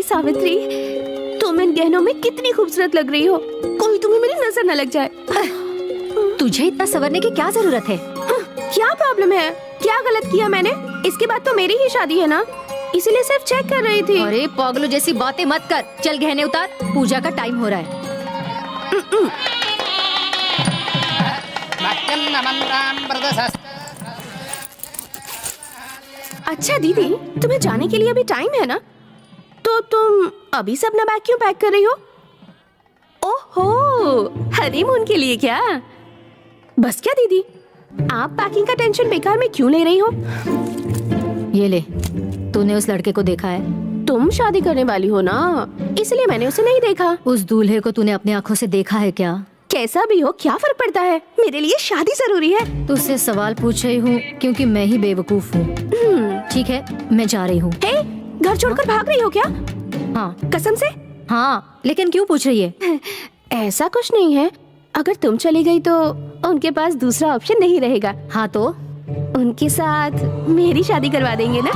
सावित्री, तुम इन गहनों में कितनी खूबसूरत लग रही हो, कोई तुम्हें मेरी नजर न लग जाए। तुझे इतना संवरने की क्या जरूरत है? क्या प्रॉब्लम है? क्या गलत किया मैंने? इसके बाद तो मेरी ही शादी है ना, इसीलिए सिर्फ चेक कर रही थी। अरे पागलों जैसी बातें मत कर, चल गहने उतार, पूजा का टाइम हो रहा है। अच्छा दीदी, तुम्हें जाने के लिए अभी टाइम है ना, तो तुम अभी से अपना बैग क्यों पैक कर रही हो? ओहो, हनीमून के लिए क्या? बस क्या दीदी, आप पैकिंग का टेंशन बेकार में क्यों ले रही हो? ये ले, तूने उस लड़के को देखा है? तुम शादी करने वाली हो ना, इसलिए मैंने उसे नहीं देखा। उस दूल्हे को तूने अपनी आंखों से देखा है क्या? कैसा भी हो, क्या फर्क पड़ता है, मेरे लिए शादी जरूरी है। तुझसे सवाल पूछ रही हूँ क्योंकि मैं ही बेवकूफ हूँ। ठीक है, मैं जा रही हूँ। घर छोड़कर भाग रही हो क्या? हाँ। कसम से? हाँ, लेकिन क्यों पूछ रही है? ऐसा कुछ नहीं है, अगर तुम चली गई तो उनके पास दूसरा ऑप्शन नहीं रहेगा। हाँ तो? उनके साथ मेरी शादी करवा देंगे ना।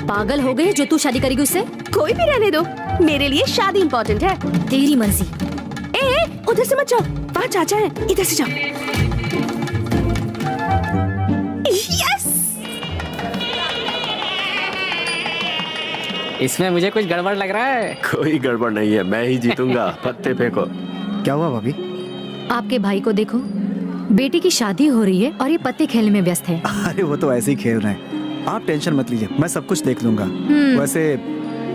पागल हो गई जो तू शादी करेगी उससे? कोई भी रहने दो, मेरे लिए शादी इम्पोर्टेंट है। तेरी मर्जी। उधर से मत जाओ, वहाँ चाचा है, इधर से जाओ। यस! इसमें मुझे कुछ गड़बड़ लग रहा है। कोई गड़बड़ नहीं है, मैं ही जीतूंगा। पत्ते फेंको। क्या हुआ भाभी? आपके भाई को देखो, बेटी की शादी हो रही है और ये पत्ते खेलने में व्यस्त है। अरे वो तो ऐसे ही खेल रहे हैं, आप टेंशन मत लीजिए, मैं सब कुछ देख लूंगा। वैसे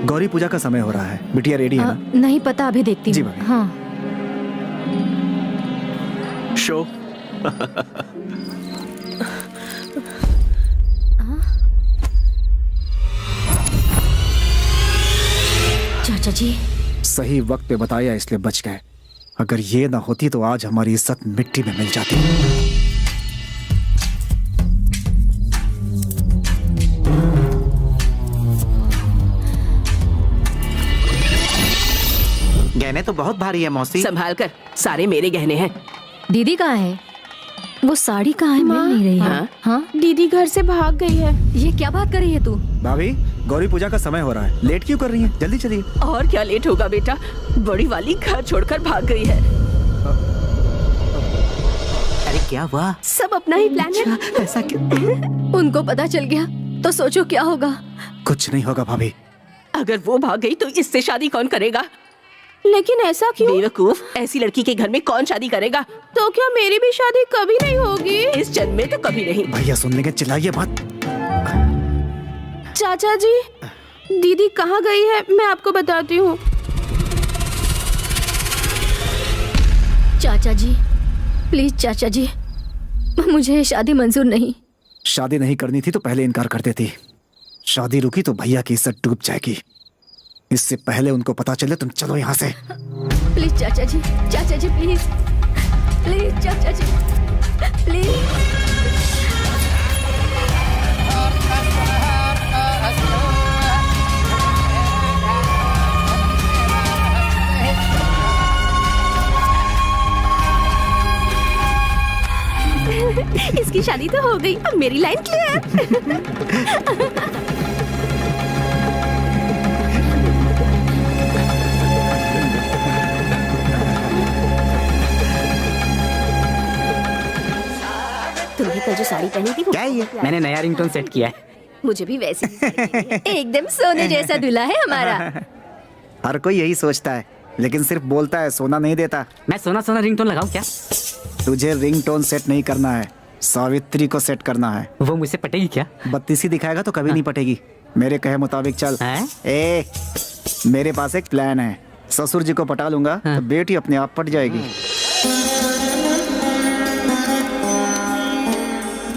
गौरी पूजा का समय हो रहा है, बिटिया रेडी है ना? नहीं पता, अभी देखती हूँ। जी भाभी। हाँ। शो। चाचा जी सही वक्त पे बताया इसलिए बच गए, अगर ये ना होती तो आज हमारी इज्जत मिट्टी में मिल जाती। गहने तो बहुत भारी है मौसी। संभाल कर, सारे मेरे गहने हैं। दीदी कहाँ है? वो साड़ी कहाँ है? मिल नहीं रही है। हाँ? दीदी घर से भाग गई है। ये क्या बात कर रही है तू? भाभी, गौरी पूजा का समय हो रहा है, लेट क्यों कर रही हैं? जल्दी चलिए। और क्या लेट होगा बेटा, बड़ी वाली घर छोड़कर भाग गई है। अरे क्या हुआ? सब अपना ही प्लान है। ऐसा क्यों? उनको पता चल गया तो सोचो क्या होगा। कुछ नहीं होगा भाभी। अगर वो भाग गई तो इससे शादी कौन करेगा? लेकिन ऐसा क्यों? बेवकूफ, ऐसी लड़की के घर में कौन शादी करेगा? तो क्या मेरी भी शादी कभी नहीं होगी? इस जन्म में तो कभी नहीं। भैया सुन लेंगे, चिल्लाइए मत। चाचा जी, दीदी कहाँ गई है मैं आपको बताती हूँ। चाचा जी प्लीज, चाचा जी मुझे शादी मंजूर नहीं। शादी नहीं करनी थी तो पहले इनकार कर देती, शादी रुकी तो भैया की इज्जत डूब जाएगी। इससे पहले उनको पता चले, तुम चलो यहाँ से। प्लीज चाचा जी प्लीज, प्लीज चाचा जी प्लीज। इसकी शादी तो हो गई, अब मेरी लाइन क्लियर। तुमने कल जो साड़ी पहनी थी वो क्या ये? मैंने नया रिंगटोन सेट किया है। मुझे भी वैसी एकदम सोने जैसा दूल्हा है हमारा। हर कोई यही सोचता है, लेकिन सिर्फ बोलता है, सोना नहीं देता। मैं सोना सोना रिंगटोन लगाऊं क्या? तुझे रिंगटोन सेट नहीं करना है, सावित्री को सेट करना है। वो मुझसे पटेगी क्या? बत्तीसी दिखाएगा तो कभी नहीं पटेगी। मेरे कहे मुताबिक चल। ए, मेरे पास एक प्लान है, ससुर जी को पटा लूंगा तो बेटी अपने आप पट जाएगी।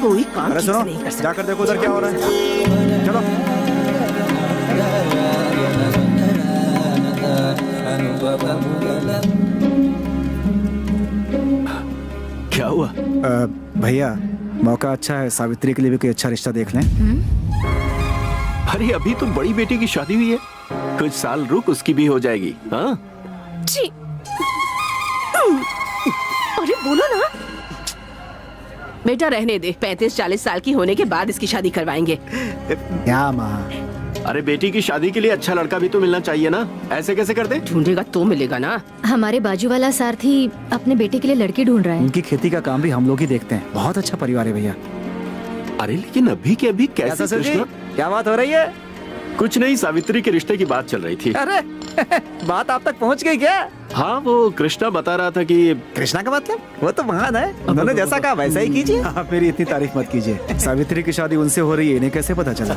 कोई काम अरे ठीक से सुनो, नहीं कर सकता। जाकर देखो उधर क्या हो रहा है। चलो। क्या हुआ? भैया, मौका अच्छा है, सावित्री के लिए भी कोई अच्छा रिश्ता देख लें। अरे अभी तो बड़ी बेटी की शादी हुई है, कुछ साल रुक, उसकी भी हो जाएगी। हाँ? जी। अरे बोलो ना बेटा, रहने दे, 35-40 साल की होने के बाद इसकी शादी करवाएंगे। क्या माँ, अरे बेटी की शादी के लिए अच्छा लड़का भी तो मिलना चाहिए ना, ऐसे कैसे करते? ढूंढेगा तो मिलेगा ना। हमारे बाजू वाला सारथी अपने बेटे के लिए लड़की ढूंढ रहा है। उनकी खेती का काम भी हम लोग ही देखते हैं। बहुत अच्छा परिवार है भैया। अरे लेकिन अभी के अभी क्या कैसे ससुर जी? कृष्णा? क्या बात हो रही है? कुछ नहीं, सावित्री के रिश्ते की बात चल रही थी। अरे बात आप तक पहुंच गई क्या? हाँ, वो कृष्णा बता रहा था कि कृष्णा का मतलब वो तो महान है, उन्होंने जैसा कहा वैसा ही कीजिए। आप मेरी इतनी तारीफ मत कीजिए। सावित्री की शादी उनसे हो रही है, इन्हें कैसे पता चला?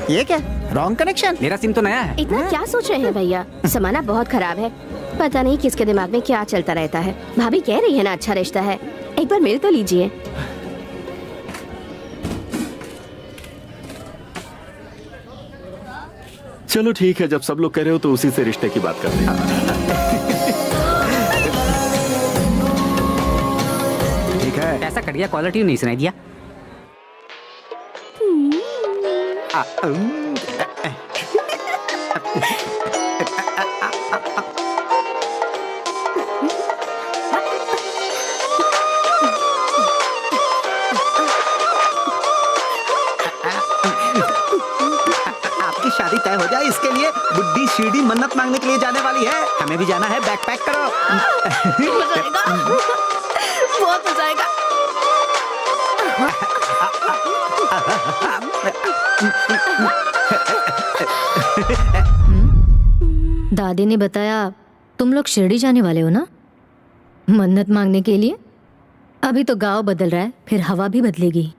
ये क्या रॉन्ग कनेक्शन? मेरा सिम तो नया है। इतना क्या सोच रहे हैं भैया? जमाना बहुत खराब है, पता नहीं किसके दिमाग में क्या चलता रहता है। भाभी कह रही है ना अच्छा रिश्ता है, एक बार मिल तो लीजिए। चलो ठीक है, जब सब लोग कह रहे हो तो उसी से रिश्ते की बात करते हैं। ठीक है। ऐसा कटिया क्वालिटी नहीं सुनाई दिया। आपकी शादी तय हो जाए इसके लिए बुड्ढी सीढ़ी मन्नत मांगने के लिए जाने वाली है। हमें भी जाना है, बैग पैक करो। मजा आएगा, बहुत मजा आएगा। दादी ने बताया तुम लोग शिरडी जाने वाले हो ना, मन्नत मांगने के लिए। अभी तो गांव बदल रहा है, फिर हवा भी बदलेगी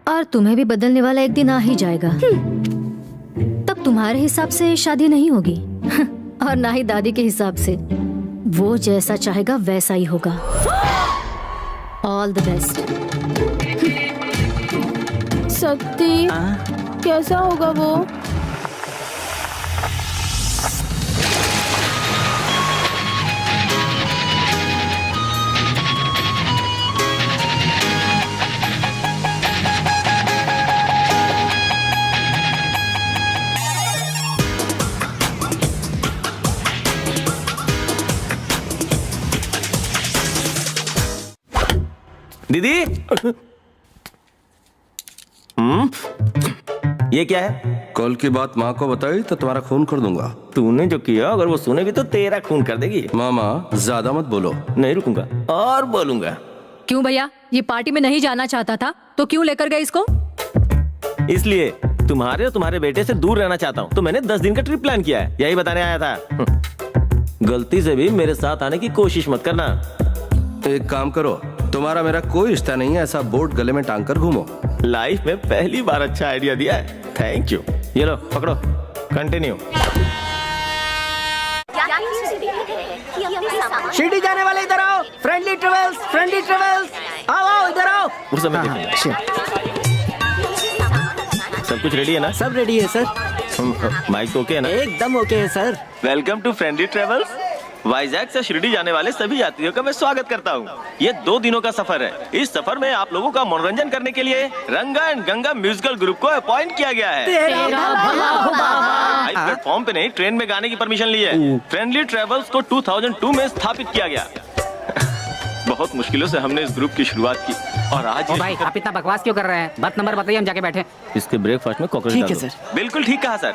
और तुम्हें भी बदलने वाला एक दिन आ ही जाएगा। तब तुम्हारे हिसाब से शादी नहीं होगी और ना ही दादी के हिसाब से। वो जैसा चाहेगा वैसा ही होगा। All the best. शक्ति, कैसा होगा वो? दीदी, ये क्या है? कल की बात माँ को बताई तो तुम्हारा खून कर दूंगा। तूने जो किया अगर वो सुनेगी तो तेरा खून कर देगी। मामा ज्यादा मत बोलो। नहीं रुकूंगा और बोलूंगा। क्यों भैया, ये पार्टी में नहीं जाना चाहता था तो क्यों लेकर गए इसको? इसलिए तुम्हारे और तुम्हारे बेटे से दूर रहना चाहता हूँ, तो मैंने 10 दिन का ट्रिप प्लान किया है, यही बताने आया था। गलती से भी मेरे साथ आने की कोशिश मत करना। एक काम करो, तुम्हारा मेरा कोई रिश्ता नहीं है, ऐसा बोर्ड गले में टांग कर घूमो। लाइफ में पहली बार अच्छा आइडिया दिया है, थैंक यू। ये लो पकड़ो, कंटिन्यू। शिरडी जाने वाले इधर आओ। फ्रेंडली ट्रेवल्स, फ्रेंडली ट्रेवल्स, आओ आओ इधर आओ। उस समय देखूंगा। सब कुछ रेडी है ना? सब रेडी है सर। माइक ओके है ना? एकदम ओके है sir. Welcome to friendly travels. Vizag से शिरडी जाने वाले सभी यात्रियों का मैं स्वागत करता हूँ। ये 2 दिनों का सफर है। इस सफर में आप लोगों का मनोरंजन करने के लिए रंगा एंड गंगा म्यूजिकल ग्रुप को अपॉइंट किया गया है। भाई प्लेटफॉर्म पे नहीं, ट्रेन में गाने की परमिशन ली है। फ्रेंडली ट्रेवल्स को 2002 में स्थापित किया गया। बहुत मुश्किलों से हमने इस ग्रुप की शुरुआत की और आज ओ भाई, आप इतना बकवास क्यों कर रहे हैं? बस नंबर बताइए, हम जाके बैठे। इसके ब्रेकफास्ट में कॉकरोच डाल दो। ठीक है सर। बिल्कुल ठीक कहा सर।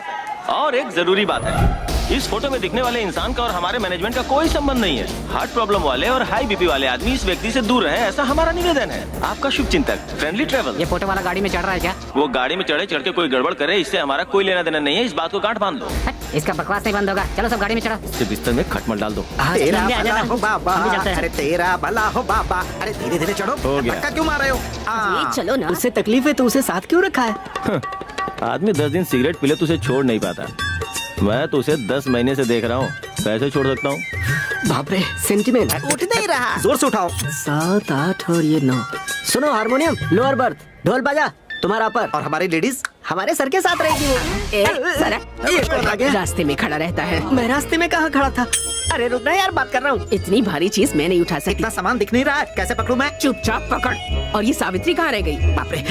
और एक जरूरी बात है, इस फोटो में दिखने वाले इंसान का और हमारे मैनेजमेंट का कोई संबंध नहीं है। हार्ट प्रॉब्लम वाले और हाई बीपी वाले आदमी इस व्यक्ति से दूर रहे, ऐसा हमारा निवेदन है। आपका शुभ चिंतक, फ्रेंडली ट्रेवल। ये फोटो वाला गाड़ी में चढ़ रहा है क्या? वो गाड़ी में चढ़े चढ़ के कोई गड़बड़ करे, इससे हमारा कोई लेना देना नहीं है। इस बात को गांठ बांध लो। इसका बकवास नहीं बंद होगा। चलो सब गाड़ी में चढ़ो। इसके बिस्तर में खटमल डाल दो। तेरा भला हो बाबा, अरे तेरा भला हो बाबा। अरे धीरे धीरे चढ़ो। हो गया। धक्का क्यों मार रहे हो? ये चलो ना। उससे तकलीफ है तो उसे साथ क्यों रखा है? आदमी 10 दिन सिगरेट पीले तो उसे छोड़ नहीं पाता। मैं तो उसे 10 महीने से देख रहा हूँ, कैसे छोड़ सकता हूँ? बाप रे, सेंटिमेंट उठ नहीं रहा। जोर से उठाओ। 7, 8 और ये 9। सुनो, हारमोनियम, लोअर बर्थ, ढोल बाजा तुम्हारा पर। और हमारी लेडीज हमारे सर के साथ रहेगी वो। ये कौन आ गया? रास्ते में खड़ा रहता है। मैं रास्ते में कहाँ खड़ा था? अरे रुकना यार, बात कर रहा हूँ। इतनी भारी चीज मैं नहीं उठा सकती। इतना सामान दिख नहीं रहा है, कैसे पकड़ूं मैं? चुपचाप पकड़। और ये सावित्री कहाँ रह गई? बाप रे।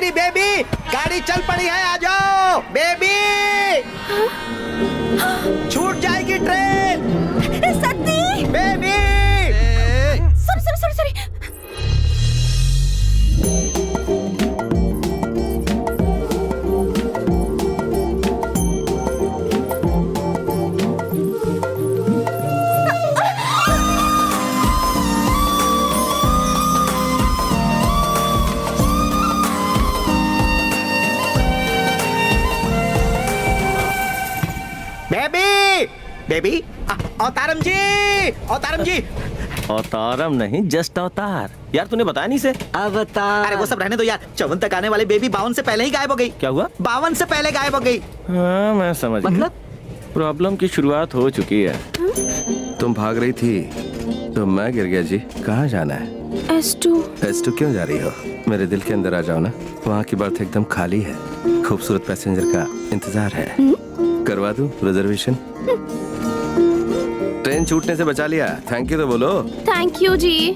सावित्री बेबी, गाड़ी चल पड़ी है, आ जाओ बेबी। छूट जाएगी ट्रेन। सती बेबी सॉरी बेबी बेबी, अवतारम जी, अवतारम जी। अवतारम नहीं, जस्ट अवतार। यार तूने बताया नहीं से। अवतार। अरे वो सब रहने दो यार, 54 तक आने वाली बेबी 52 से पहले ही गायब हो गई। क्या हुआ? 52 से पहले गायब हो गई। हाँ मैं समझ गया। मतलब? प्रॉब्लम की शुरुआत हो चुकी है। तुम भाग रही थी तो मैं गिर गया जी। कहाँ जाना है? S2 क्यों जा रही हो? मेरे दिल के अंदर आ जाओ ना, वहाँ की बर्थ एकदम खाली है, खूबसूरत पैसेंजर का इंतजार है। करवा दूं रिजर्वेशन? ट्रेन छूटने से बचा लिया, थैंक यू तो बोलो। थैंक यू जी।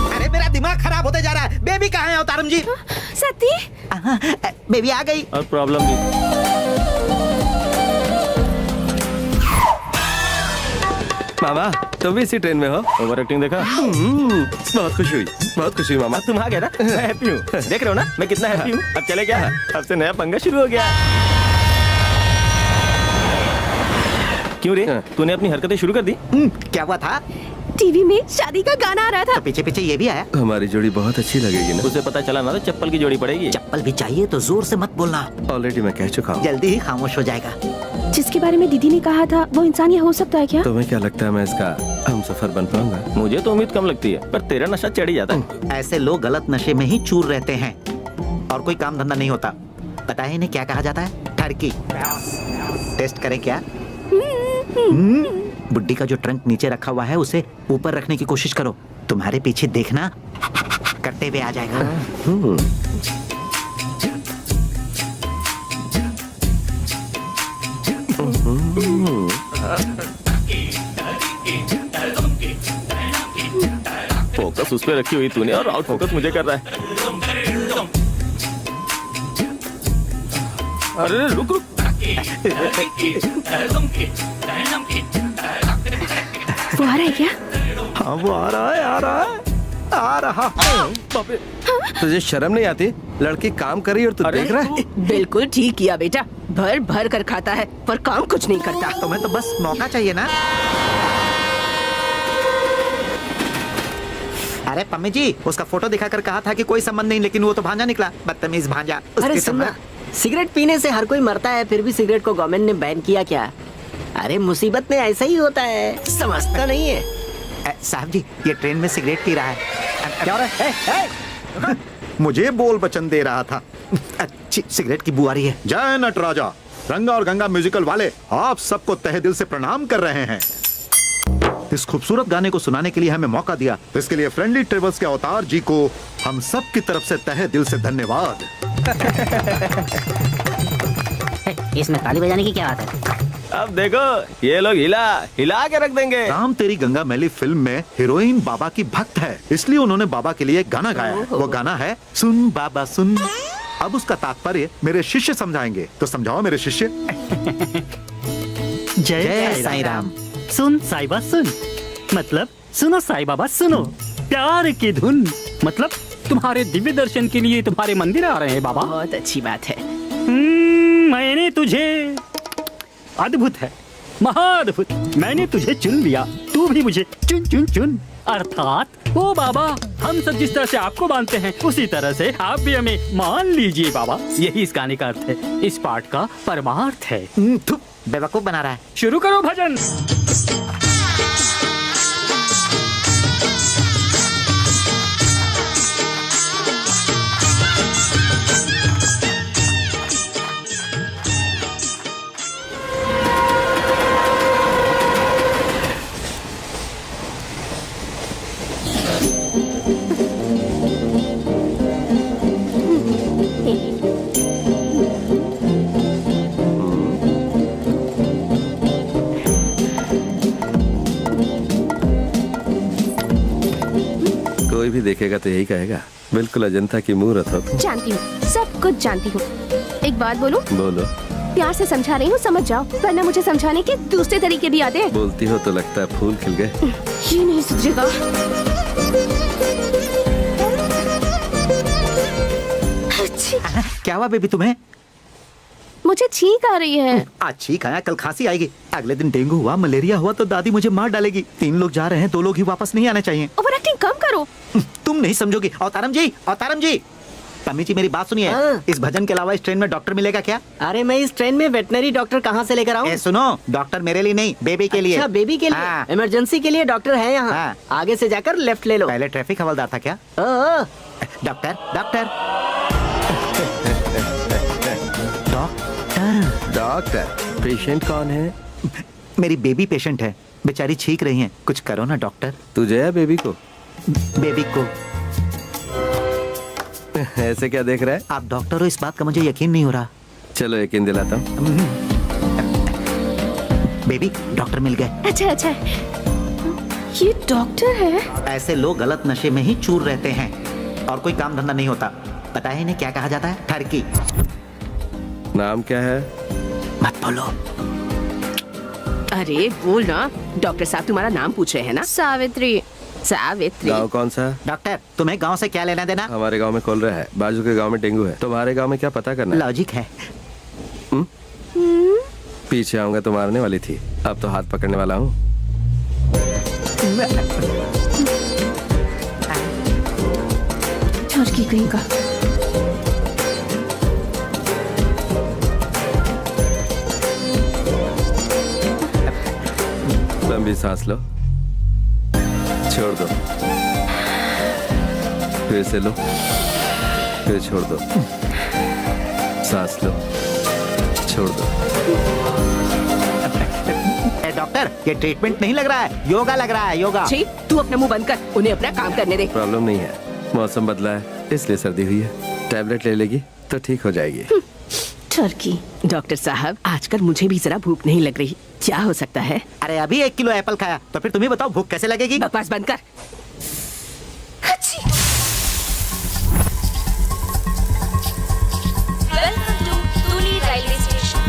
अरे मेरा दिमाग खराब होते जा रहा है। बेबी कहाँ है अवतारम जी? सती बेबी आ गई। और प्रॉब्लम भी। मामा तुम भी इसी ट्रेन में हो? ओवर एक्टिंग देखा? बहुत खुशी हुई मामा। तुम आ गए ना, मैं हैप्पी हूँ। देख रहे हो ना मैं कितना हैप्पी हूँ। अब चले क्या? अब से नया पंगा शुरू हो गया। क्यों रे, तूने अपनी हरकतें शुरू कर दी? क्या हुआ था? टीवी में शादी का गाना आ रहा था। तो पीछे पीछे ये भी आया। हमारी जोड़ी बहुत अच्छी लगेगी ना? उसे पता चला ना तो चप्पल की जोड़ी पड़ेगी। चप्पल भी चाहिए तो जोर से मत बोलना, ऑलरेडी मैं कह चुका हूँ। जल्दी ही खामोश हो जाएगा। जिसके बारे में दीदी ने कहा था वो इंसान ये हो सकता है क्या? तुम्हें क्या लगता है मैं इसका हम सफर बन पाऊंगा? मुझे तो उम्मीद कम लगती है, पर तेरा नशा चढ़ ही जाता है। ऐसे लोग गलत नशे में ही चूर रहते हैं और कोई काम धंधा नहीं होता। पता है इन्हें क्या कहा जाता है? ठरकी। टेस्ट करें क्या? बुड्ढी का जो ट्रंक नीचे रखा हुआ है उसे ऊपर रखने की कोशिश करो। तुम्हारे पीछे देखना, करते हुए आ जाएगा। फोकस उस पे रखी हुई तूने और आउट फोकस मुझे कर रहा है। अरे रुक रुक। वो आ रहा है क्या? हाँ वो आ रहा है, आ रहा है, आ रहा। तुझे शर्म नहीं आती? लड़की काम कर रही है और तू देख रहा है? बिल्कुल ठीक किया बेटा, भर भर कर खाता है पर काम कुछ नहीं करता। तुम्हें तो बस मौका चाहिए ना। अरे पम्मी जी, उसका फोटो दिखाकर कहा था कि कोई संबंध नहीं, लेकिन वो तो भांजा निकला। बदतमीज भांजा। अरे सुनना, सिगरेट पीने से हर कोई मरता है, फिर भी सिगरेट को गवर्नमेंट ने बैन किया क्या? अरे मुसीबत में ऐसा ही होता है, समझता नहीं है। साहब जी, ये ट्रेन में सिगरेट पी रहा है। क्या हो रहा है? मुझे बोल वचन दे रहा था। अच्छी सिगरेट की बू आ रही है। जय नटराजा। रंगा और गंगा म्यूजिकल वाले आप सबको तहे दिल से प्रणाम कर रहे हैं। इस खूबसूरत गाने को सुनाने के लिए हमें मौका दिया, इसके लिए फ्रेंडली ट्रेवल्स के अवतार जी को हम सब की तरफ से तहे दिल से धन्यवाद। इसमें ताली बजाने की क्या बात है? अब देखो ये लोग हिला हिला के रख देंगे। राम तेरी गंगा मैली फिल्म में हीरोइन बाबा की भक्त है, इसलिए उन्होंने बाबा के लिए एक गाना गाया है। वो गाना है सुन बाबा सुन। अब उसका तात्पर्य मेरे शिष्य समझाएंगे, तो समझाओ मेरे शिष्य। जय साईं राम। सुन साईं बाबा सुन, मतलब सुनो साईं बाबा सुनो, प्यार की धुन, मतलब तुम्हारे दिव्य दर्शन के लिए तुम्हारे मंदिर आ रहे हैं बाबा। बहुत अच्छी बात है। मैंने तुझे, अद्भुत है, महाअद्भुत, मैंने तुझे चुन लिया, तू भी मुझे चुन चुन चुन। अर्थात ओ बाबा, हम सब जिस तरह से आपको मानते हैं उसी तरह से आप भी हमें मान लीजिए बाबा। यही इस गाने का अर्थ है, इस पाठ का परमार्थ है। बेवकूफ बना रहा है। शुरू करो भजन। भी देखेगा तो यही कहेगा, बिल्कुल अजंता की मूर्त हो तुम। जानती हूँ, सब कुछ जानती हूँ। एक बात बोलूं? बोलो। प्यार से समझा रही हूँ, समझ जाओ, वरना मुझे समझाने के दूसरे तरीके भी आते हैं। बोलती हो तो लगता है फूल खिल गए। ये नहीं सुधरेगा। क्या हुआ बेबी तुम्हें? मुझे छींक आ रही है। आज छींक आया, कल खांसी आएगी, अगले दिन डेंगू हुआ, मलेरिया हुआ तो दादी मुझे मार डालेगी। 3 लोग जा रहे हैं, 2 लोग ही वापस नहीं आने चाहिए। ओवर एक्टिंग कम करो। तुम नहीं समझोगी। अवतारम जी, तमी जी मेरी बात सुनिए। हाँ। इस भजन के अलावा इस ट्रेन में डॉक्टर मिलेगा क्या? अरे मैं इस ट्रेन में वेटनरी डॉक्टर कहाँ से लेकर आऊँ? सुनो, डॉक्टर मेरे लिए नहीं, बेबी के लिए। अच्छा, बेबी के लिए। हाँ। इमरजेंसी के लिए डॉक्टर है यहाँ। हाँ। आगे से जाकर लेफ्ट ले लो। पहले ट्रैफिक हवलदार था क्या? ओ, डॉक्टर डॉक्टर, पेशेंट कौन है? मेरी बेबी पेशेंट है, बेचारी छींक रही हैं, कुछ करो ना डॉक्टर। तुझे है बेबी को? बेबी को। ऐसे क्या देख रहा है? आप डॉक्टर हो, इस बात का मुझे यकीन नहीं हो रहा। चलो यकीन दिलाता हूँ। बेबी, डॉक्टर मिल गए। अच्छा, ये डॉक्टर है? ऐसे लोग गलत नशे में ही चूर रहते हैं और कोई काम धंधा नहीं होता। पता है इन्हें क्या कहा जाता है? ठरकी। नाम क्या है? मत बोलो। अरे बोल ना, डॉक्टर साहब तुम्हारा नाम पूछ रहे हैं ना? सावित्री। गाँव कौन सा? डॉक्टर, तुम्हें गांव से क्या लेना देना? हमारे गांव में कॉलरा है, बाजू के गांव में डेंगू है, तुम्हारे गांव में क्या पता करना है? लॉजिक है। पीछे आऊंगा तो मारने वाली थी, अब तो हाथ पकड़ने वाला हूँ। ठरकी कहीं का। लंबी सांस लो, छोड़ दो, फिर से लो, फिर छोड़ दो, सांस लो, छोड़ दो। डॉक्टर, ये ट्रीटमेंट नहीं लग रहा है, योगा लग रहा है, योगा। छी, तू अपना मुंह बंद कर, उन्हें अपना काम करने दे। प्रॉब्लम नहीं है, मौसम बदला है इसलिए सर्दी हुई है, टैबलेट ले लेगी तो ठीक हो जाएगी। ठरकी। डॉक्टर साहब, आजकल मुझे भी जरा भूख नहीं लग रही, क्या हो सकता है? अरे अभी 1 किलो एप्पल खाया, तो फिर तुम ही बताओ भूख कैसे लगेगी? बकवास बंद कर। Welcome to Tuli Railway Station.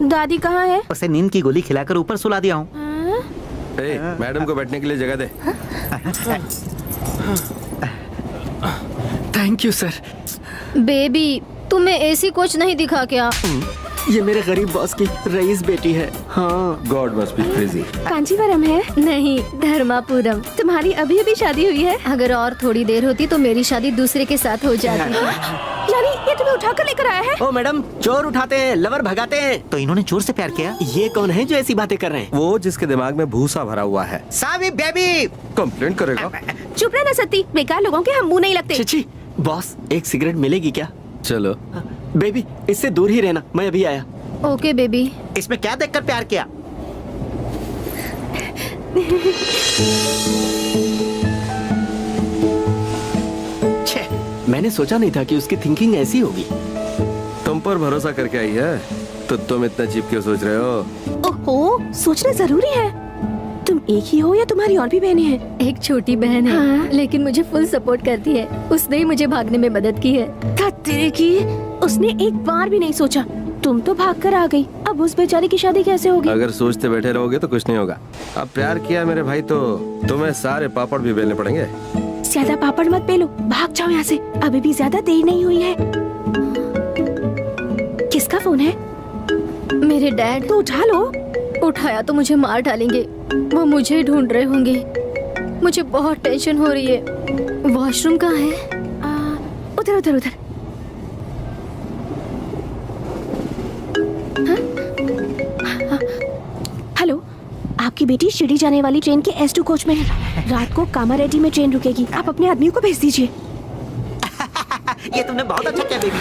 दादी कहाँ है? उसे नींद की गोली खिलाकर ऊपर सुला दिया हूँ। मैडम को बैठने के लिए जगह दे। Thank you sir. बेबी, तुम्हें एसी कोच नहीं दिखा क्या? ये मेरे गरीब बॉस की रईस बेटी है। हाँ। God must be crazy. Kanjeevaram है? नहीं, धर्मापुरम। तुम्हारी अभी अभी शादी हुई है? अगर और थोड़ी देर होती तो मेरी शादी दूसरे के साथ हो जाती। यानी ये तुम्हें उठाकर लेकर आया है? ओ मैडम, चोर उठाते हैं, लवर भगाते हैं। तो इन्होंने चोर से प्यार किया? ये कौन है जो ऐसी बातें कर रहे हैं? वो जिसके दिमाग में भूसा भरा हुआ है। सावी बेबी, कंप्लेंट करेगा? चुप रहना सत्ती, बेकार लोगों के हम मुंह नहीं लगते। छी, बॉस, एक सिगरेट मिलेगी क्या? चलो। बेबी, इससे दूर ही रहना, मैं अभी आया। Okay baby. इसमें क्या देखकर प्यार किया? मैंने सोचा नहीं था कि उसकी थिंकिंग ऐसी होगी। तुम पर भरोसा करके आई है तो तुम इतना चीप क्यों सोच रहे हो? ओहो, सोचना जरूरी है। तुम एक ही हो या तुम्हारी और भी बहनें हैं? एक छोटी बहन है। हाँ। लेकिन मुझे फुल सपोर्ट करती है, उसने ही मुझे भागने में मदद की है। तेरे की, उसने एक बार भी नहीं सोचा। तुम तो भाग कर आ गई, अब उस बेचारी की शादी कैसे होगी? अगर सोचते बैठे रहोगे तो कुछ नहीं होगा। अब प्यार किया मेरे भाई तो तुम्हें सारे पापड़ भी बेलने पड़ेंगे। ज्यादा पापड़ मत बेलो, भाग जाओ यहाँ से, अभी भी ज्यादा देर नहीं हुई है। किसका फोन है? मेरे डैड। तो उठा लो। उठाया तो मुझे मार डालेंगे, वो मुझे ढूंढ रहे होंगे। मुझे बहुत टेंशन हो रही है। वॉशरूम कहाँ है? उधर उधर उधर। हेलो, आपकी बेटी शिरडी जाने वाली ट्रेन के S2 कोच में है। रात को कामारेड्डी में ट्रेन रुकेगी, आप अपने आदमियों को भेज दीजिए। ये तुमने बहुत अच्छा किया baby.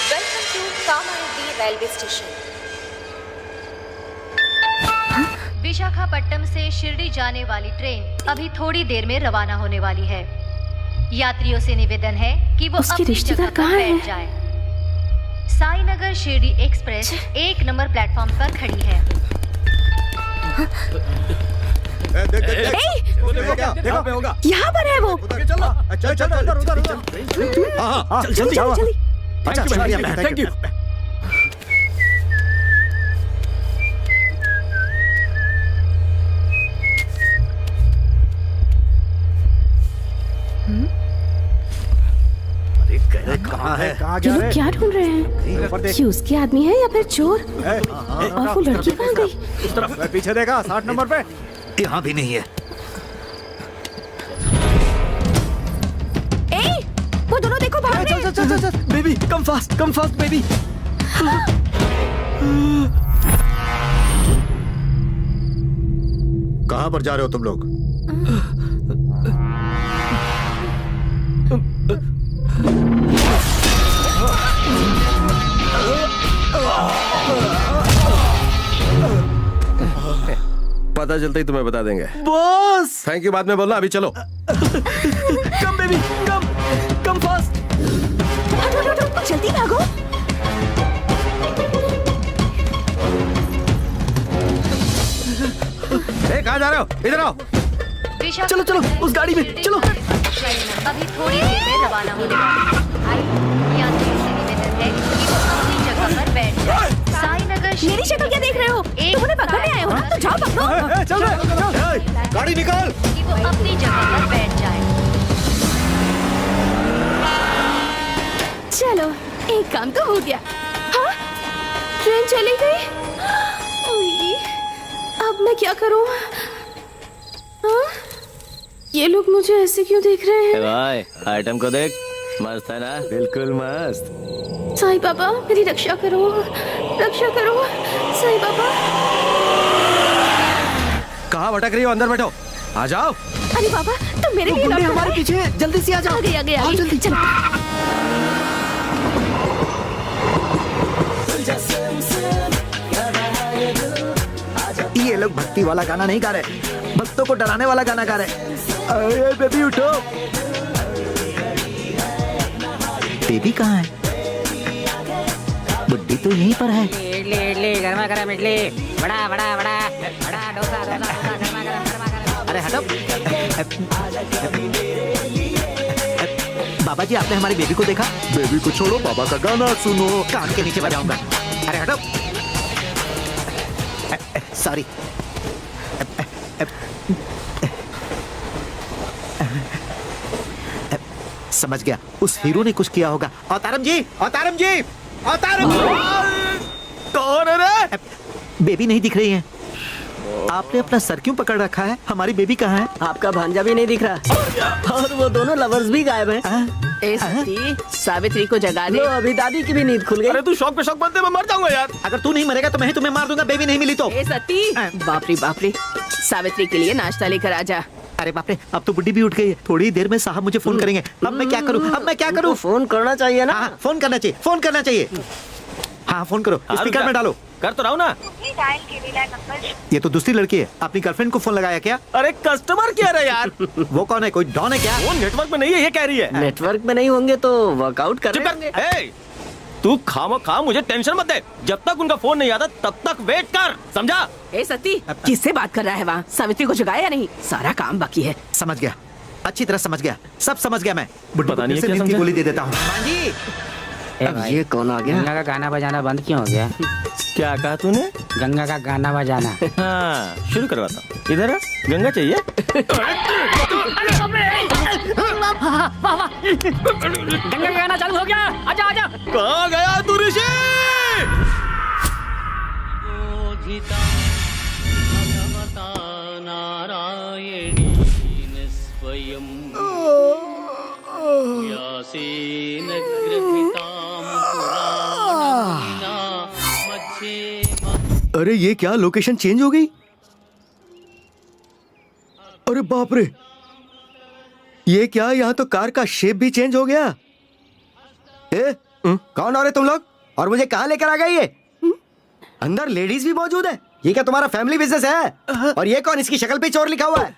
Welcome to Kamareddy Railway Station. Visakhapatnam से शिरडी जाने वाली ट्रेन अभी थोड़ी देर में रवाना होने वाली है। यात्रियों से निवेदन है कि वो उसके अपनी रिश्तेदार जगह पर कहाँ हैं? बैठ जाएं। Sainagar Shirdi express 1 number platform पर खड़ी है। यहाँ पर है वो। चल चल उधर उधर उधर जल्दी जल्दी। अच्छा थैंक यू। कहाँ है? कहाँ ये लोग क्या ढूंढ रहे हैं? ये उसके आदमी है या फिर चोर? और वो लड़की कहाँ गई? पीछे देखा 60 नंबर पे। यहाँ भी नहीं है। ए, वो दोनों देखो भाग रहे हैं। चल बेबी, कम फास्ट बेबी। कहाँ पर जा रहे हो तुम लोग? पता चलता ही तुम्हें बता देंगे। बॉस थैंक यू बाद में बोलना, अभी चलो। Come baby, come fast. जल्दी भागो। कहाँ जा रहे हो? इधर आओ। चलो उस गाड़ी में चलो। अभी थोड़ी देर में रवाना होने वाली है। यात्रियों से निवेदन है कि वो अपनी जगह पर बैठ जाएं। साईनगर मेरी शक्ल क्या देख रहे हो? तुम उन्हें पकड़ने आए हो ना, तो जाओ पकड़ो। चल गाड़ी निकाल। कि वो अपनी जगह पर बैठ जाए। चलो, एक काम तो हो गया। हाँ, ट्रेन चली गई। ओए, अब मैं क्या करूं? हाँ? ये लोग मुझे ऐसे क्यों देख रहे हैं? भाई आइटम को देख, मस्त है ना? बिल्कुल मस्त। साईं बाबा मेरी रक्षा करो, साईं बाबा। कहाँ भटक रही हो? अंदर बैठो, आ जाओ। अरे बाबा, तुम मेरे लिए लौट हमारे पीछे, जल्दी से आ जाओ। आ गई जल्दी चलो। ये लोग भक्ति वाला गाना नहीं गा रहे, भक्तों को डराने वाला गाना गा रहे। अरे बेबी उठो। बेबी कहाँ है? बुड्ढी तो यहीं पर है। इडली गर्मा गर्म इडली, बड़ा डोसा गर्मा गर्म। अरे हटो। बाबा जी, आपने हमारी बेबी को देखा? बेबी को छोड़ो, बाबा का गाना सुनो। कान के नीचे बजाऊंगा। अरे हटो। सॉरी। समझ गया, उस हीरो ने कुछ किया होगा। अवतारम जी। कौन है रे? बेबी नहीं दिख रही है। आपने अपना सर क्यों पकड़ रखा है? हमारी बेबी कहाँ है? आपका भांजा भी नहीं दिख रहा और वो दोनों लवर्स भी गायब हैं। ए सती, सावित्री को जगा दे। लो, अभी दादी की भी नींद खुल गई। अरे तू शौक पे शौक बनते, मैं मर जाऊंगा यार। अगर तू नहीं मरेगा तो मैं ही तुम्हें मार दूंगा। बेबी नहीं मिली तो। ए सती, बाप रे, सावित्री के लिए नाश्ता लेकर आ जा। अरे बाप रे, अब तो बुड्ढी भी उठ गई है। थोड़ी देर में साहब मुझे फोन करेंगे। अब मैं क्या करूं? फोन करना चाहिए ना। हाँ, फोन करना चाहिए। हाँ, फोन करो, स्पीकर में डालो। कर तो रहा हूँ ना। ये तो दूसरी लड़की है। अपनी गर्लफ्रेंड को फोन लगाया क्या? अरे कस्टमर क्या रहा यार? वो कौन है? कोई डॉन है क्या? वो नेटवर्क में नहीं है, ये कह रही है। नेटवर्क में नहीं होंगे तो वर्कआउट कर चुप रहे कर। होंगे। ए, तू खामोखा मुझे टेंशन मत दे। जब तक उनका फोन नहीं आता तब तक वेट कर, समझा? ए सती, किससे बात कर रहा है वहाँ? सावित्री को जगाया या नहीं? सारा काम बाकी है। समझ गया, अच्छी तरह समझ गया, सब समझ गया मैं। बुड्ढी पता को नहीं फिर से क्या नींद की समझा? गोली दे देता हूँ। हाँ जी। अब ये कौन आ गया? गंगा का गाना बजाना बंद क्यों हो गया? क्या कहा तूने? गंगा का गाना बजाना। हाँ, शुरू करवाता हूँ। इधर आ, गंगा चाहिए? गंगा का गाना चालू हो गया। आजा। कहाँ गया तू ऋषि? अरे ये क्या, लोकेशन चेंज हो गई? अरे बाप रे, ये क्या, यहाँ तो कार का शेप भी चेंज हो गया। कौन हो रहे तुम लोग और मुझे कहाँ लेकर आ गए? ये अंदर लेडीज भी मौजूद है। ये क्या तुम्हारा फैमिली बिजनेस है? और ये कौन, इसकी शक्ल पे चोर लिखा हुआ है?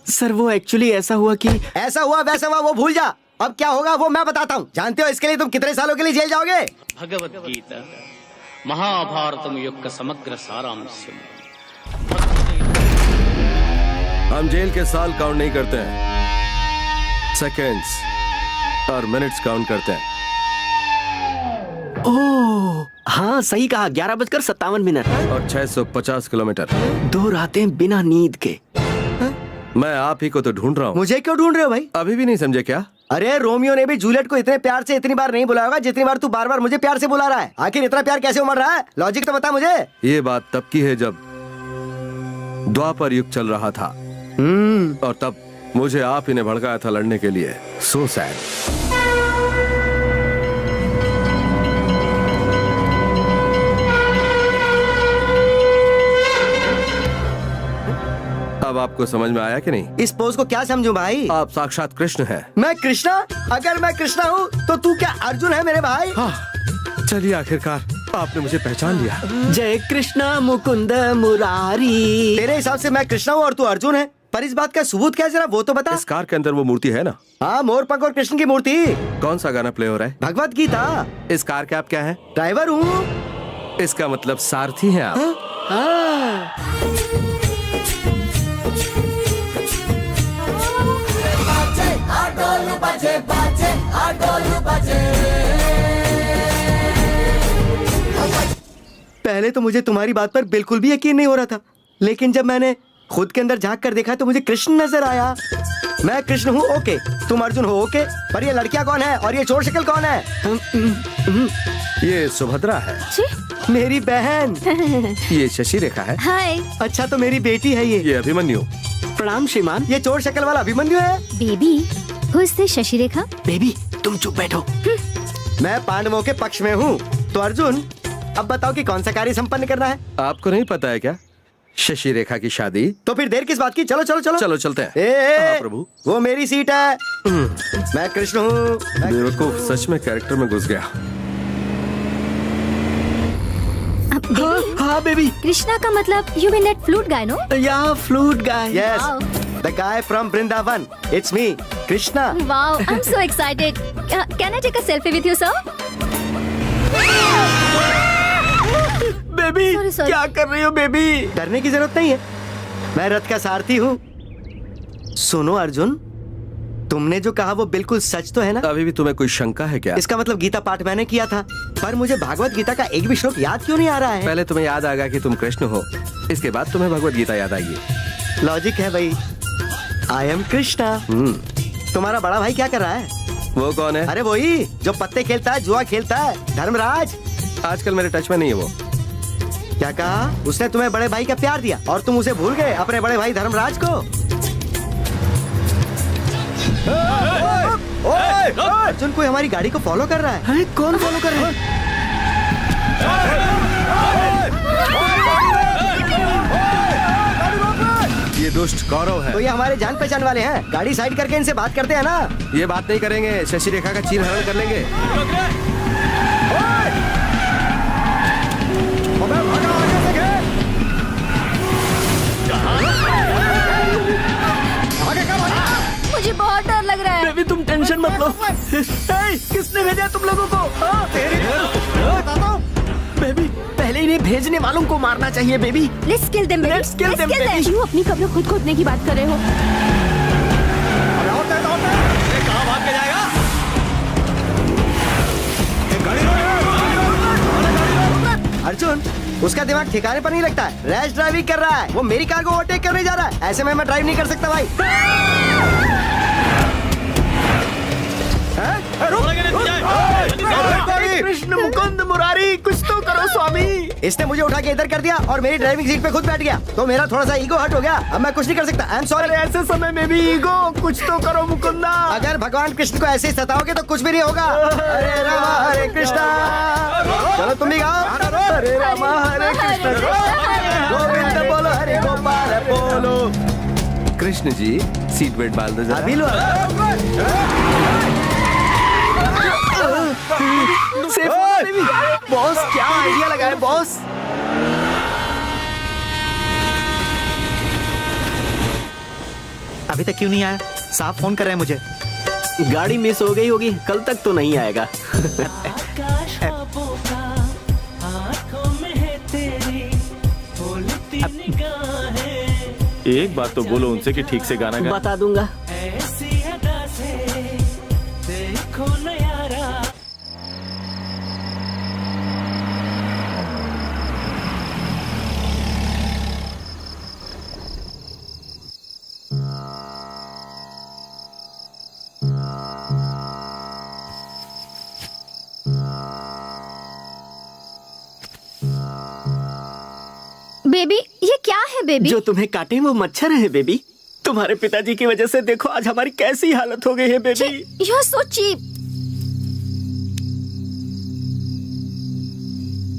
सर वो एक्चुअली ऐसा हुआ कि ऐसा हुआ वैसा हुआ वो भूल जा, अब क्या होगा वो मैं बताता हूँ। जानते हो इसके लिए तुम कितने सालों के लिए जेल जाओगे? భగవద్గీత మహాభారతం యొక్క సమగ్ర సారాంశం. हम जेल के साल काउंट नहीं करते हैं, सेकेंड्स और मिनट्स काउंट करते हैं। ओह हाँ सही कहा, 11:57 और 650 किलोमीटर। 2 रातें बिना नींद के। मैं आप ही को तो ढूंढ रहा हूँ। मुझे क्यों ढूंढ रहे हो भाई? अभी भी नहीं समझे क्या? अरे रोमियो ने भी जूलियट को इतने प्यार से इतनी बार नहीं बुलाया होगा जितनी बार तू बार बार मुझे प्यार से बुला रहा है। आखिर इतना प्यार कैसे उमड़ रहा है? लॉजिक तो बता मुझे। ये बात तब की है जब द्वापर युग चल रहा था और तब मुझे आप ही ने भड़काया था लड़ने के लिए। So sad. अब आपको समझ में आया कि नहीं? इस पोज को क्या समझूं भाई? आप साक्षात कृष्ण हैं। मैं कृष्णा? अगर मैं कृष्णा हूँ तो तू क्या अर्जुन है मेरे भाई? चलिए आखिरकार आपने मुझे पहचान लिया। जय कृष्णा मुकुंद मुरारी। तेरे हिसाब से मैं कृष्णा हूँ और तू अर्जुन है, पर इस बात का सबूत क्या है जरा वो तो बता। इस कार के अंदर वो मूर्ति है ना? हाँ, मोर पंख और कृष्ण की मूर्ति। कौन सा गाना प्ले हो रहा है? भगवत गीता। इस कार के आप क्या हैं? ड्राइवर हूँ। इसका मतलब सारथी हैं आप। पहले तो मुझे तुम्हारी बात पर बिल्कुल भी यकीन नहीं हो रहा था, लेकिन जब मैंने खुद के अंदर झांक कर देखा तो मुझे कृष्ण नजर आया। मैं कृष्ण हूँ ओके, तुम अर्जुन हो ओके, पर ये लड़कियां कौन है और ये चोर शक्ल कौन है? ये सुभद्रा है। मेरी बहन। ये शशि रेखा है। हाय। अच्छा तो मेरी बेटी है ये अभिमन्यु। प्रणाम श्रीमान। ये चोर शक्ल वाला अभिमन्यु है। Baby who is this Shashi Rekha? Baby तुम चुप बैठो। मैं पांडवों के पक्ष में हूँ तो अर्जुन अब बताओ कि कौन सा कार्य संपन्न करना है? आपको नहीं पता है क्या शशि रेखा की शादी? तो फिर देर किस बात की, चलो चलो चलो चलो चलते हैं। ए, प्रभु वो मेरी सीट है। मैं कृष्ण हूँ। बेवकूफ सच में कैरेक्टर में घुस गया। हाँ बेबी। कृष्णा का मतलब you mean that flute guy, no? या flute guy. Yes, the guy from Vrindavan. It's me Krishna. Wow, I am so excited. Can I take a selfie with you sir? Baby Sorry, sorry. क्या कर रही हो baby? डरने की जरूरत नहीं है, मैं रथ का सारथी हूँ। सुनो अर्जुन, तुमने जो कहा वो बिल्कुल सच तो है ना? अभी भी तुम्हें कोई शंका है क्या? इसका मतलब गीता पाठ मैंने किया था, पर मुझे भागवत गीता का एक भी श्लोक याद क्यों नहीं आ रहा है? पहले तुम्हें याद आएगा कि तुम कृष्ण हो, इसके बाद तुम्हें भगवत गीता याद आएगी। लॉजिक है भाई। I am Krishna. तुम्हारा बड़ा भाई क्या कर रहा है? वो कौन है? अरे वही जो पत्ते खेलता है, जुआ खेलता है, धर्मराज। आजकल मेरे टच में नहीं है वो। क्या कहा? उसने तुम्हें बड़े भाई का प्यार दिया और तुम उसे भूल गए अपने बड़े भाई धर्मराज को? अर्जुन कोई हमारी गाड़ी को फॉलो कर रहा है। अरे कौन फॉलो कर रहा है? ये दुष्ट कौरव है। तो ये हमारे जान पहचान वाले हैं, गाड़ी साइड करके इनसे बात करते हैं ना। ये बात नहीं करेंगे, शशि रेखा का चीर हरण कर लेंगे। मुझे बहुत डर लग रहा है। बेबी तुम टेंशन मत लो। किसने भेजा तुम लोगों को? बेबी पहले इन्हें भेजने वालों को मारना चाहिए baby. Let's kill them, baby. Let's kill them, baby. क्यों अपनी कब्र खुद खोदने की बात कर रहे हो? कहाँ भाग के जाएगा? अर्जुन उसका दिमाग ठिकाने पर नहीं लगता है, रैश ड्राइविंग कर रहा है। वो मेरी कार को ओवरटेक करने जा रहा है, ऐसे में मैं ड्राइव नहीं कर सकता भाई। कृष्ण मुकुंद मुरारी, कुछ तो करो स्वामी। इसने मुझे उठा के इधर कर दिया और मेरी ड्राइविंग सीट पे खुद बैठ गया, तो मेरा थोड़ा सा ईगो हर्ट हो गया। अब मैं कुछ नहीं कर सकता। I am sorry. ऐसे समय में भी ईगो, कुछ तो करो मुकुंदा। अगर भगवान कृष्ण को ऐसे ही सताओगे तो कुछ भी नहीं होगा। हरे राम हरे कृष्णा। चलो तुम भी गाओ। हरे राम हरे कृष्ण गोविंद बोलो हरे गोपाल बोलो। कृष्ण जी सीट बेल्ट डाल दो जरा। अभी लो। बॉस क्या आइडिया लगा है बॉस? अभी तक क्यों नहीं आया? साफ फोन कर रहे हैं मुझे। गाड़ी मिस हो गई होगी, कल तक तो नहीं आएगा। एक बात तो बोलो उनसे कि ठीक से गाना गा। बता दूंगा। बेबी, ये क्या है बेबी? जो तुम्हें काटे वो मच्छर है बेबी। तुम्हारे पिताजी की वजह से देखो आज हमारी कैसी हालत हो गई है baby. You are so cheap.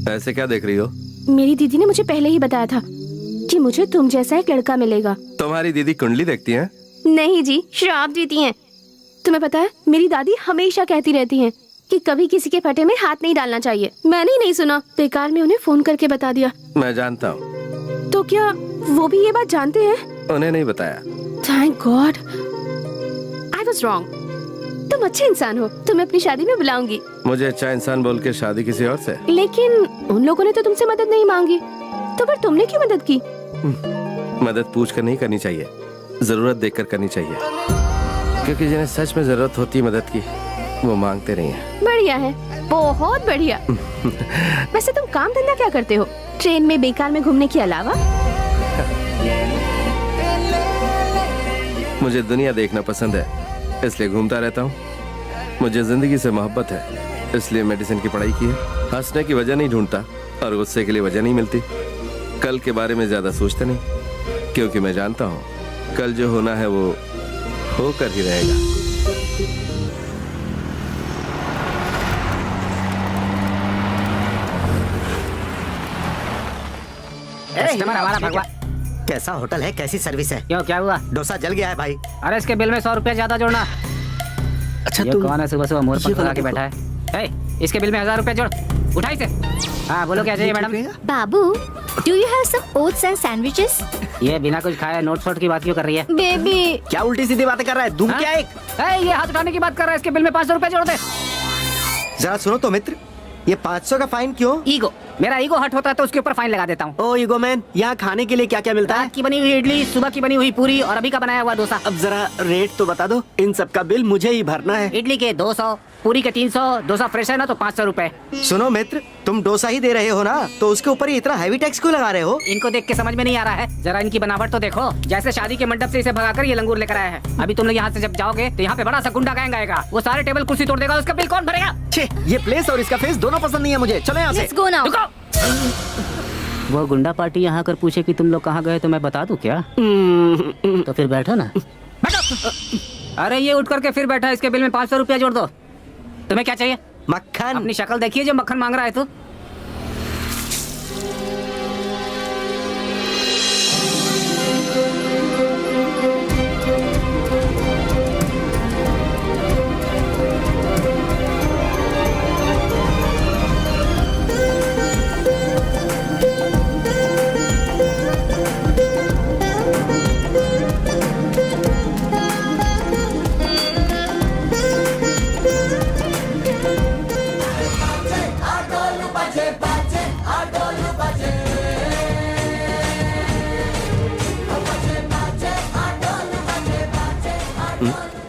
ऐसे क्या देख रही हो? मेरी दीदी ने मुझे पहले ही बताया था कि मुझे तुम जैसा एक लड़का मिलेगा। तुम्हारी दीदी कुंडली देखती हैं? नहीं जी, श्राप देती हैं। तुम्हें पता है, मेरी दादी हमेशा कहती रहती हैं कि कभी किसी के फटे में हाथ नहीं डालना चाहिए। मैंने ही नहीं सुना, बेकार में उन्हें फोन करके बता दिया। मैं जानता हूँ। तो क्या वो भी ये बात जानते हैं? उन्हें नहीं बताया। Thank God, I was wrong. तुम अच्छे इंसान हो, तुम्हें अपनी शादी में बुलाऊंगी। मुझे अच्छा इंसान बोल के शादी किसी और से? लेकिन उन लोगों ने तो तुमसे मदद नहीं मांगी, तो फिर तुमने क्यों मदद की? मदद पूछ कर नहीं करनी चाहिए, जरूरत देखकर करनी चाहिए, क्योंकि जिन्हें सच में जरूरत होती है मदद की, वो मांगते नहीं है। बढ़िया है, बहुत बढ़िया। वैसे तुम काम धंधा क्या करते हो, ट्रेन में बेकार में घूमने के अलावा? मुझे दुनिया देखना पसंद है, इसलिए घूमता रहता हूँ। मुझे जिंदगी से मोहब्बत है, इसलिए मेडिसिन की पढ़ाई की है। हंसने की वजह नहीं ढूंढता और गुस्से के लिए वजह नहीं मिलती। कल के बारे में ज्यादा सोचते नहीं, क्योंकि मैं जानता हूँ कल जो होना है वो होकर ही रहेगा। कस्टमर हमारा भगवान। कैसा होटल है, कैसी सर्विस है? क्यों, क्या हुआ? डोसा जल गया है भाई। अरे इसके बिल में 100 रुपया ज्यादा जोड़ना। अच्छा ये कौन है सुबह सुबह मोर पंख लगा के बैठा है? ए, इसके बिल में 1000 रुपया जोड़, उठाई से। हाँ बोलो, क्या चाहिए मैडम? बाबू, do you have some oats and sandwiches? ये बिना कुछ खाए नोट शोट की बात क्यों कर रही है? बेबी, क्या उल्टी सीधी बातें कर रहा है? दूं क्या एक? ये हाथ उठाने की बात कर रहा है, इसके बिल में 500 रुपया जोड़ दे। जरा सुनो तो मित्र, ये 500 का फाइन क्यों? ईगो, मेरा ईगो हट होता है तो उसके ऊपर फाइन लगा देता हूँ। ओ ईगो मैन, यहाँ खाने के लिए क्या क्या मिलता है? रात की बनी हुई इडली, सुबह की बनी हुई पूरी और अभी का बनाया हुआ डोसा। अब जरा रेट तो बता दो, इन सब का बिल मुझे ही भरना है। इडली के 200, पूरी के 300, डोसा फ्रेश है ना तो 500 रुपए। सुनो मित्र, तुम डोसा ही दे रहे हो ना, तो उसके ऊपर ही इतना हैवी टैक्स क्यों लगा रहे हो? इनको देख के समझ में नहीं आ रहा है, जरा इनकी बनावट तो देखो। जैसे शादी के मंडप से इसे भगाकर ये लंगूर लेकर आया है। अभी तुम लोग यहाँ से जब जाओगे तो यहाँ पे बड़ा सा गुंडा गैंग आएगा, वो सारे टेबल कुर्सी तोड़ देगा, उसका बिल कौन भरेगा? छे, ये प्लेस और इसका फेस दोनों पसंद नहीं है मुझे। चलो यहाँ से। Let's go now. वो गुंडा पार्टी यहाँ कर पूछे कि तुम लोग कहाँ गए तो मैं बता दूं क्या? तो फिर बैठो ना, बैठो। अरे ये उठ करके फिर बैठा, इसके बिल में 500 रुपया जोड़ दो। तुम्हें क्या चाहिए? मक्खन। अपनी शक्ल देखिए जो मक्खन मांग रहा है तू।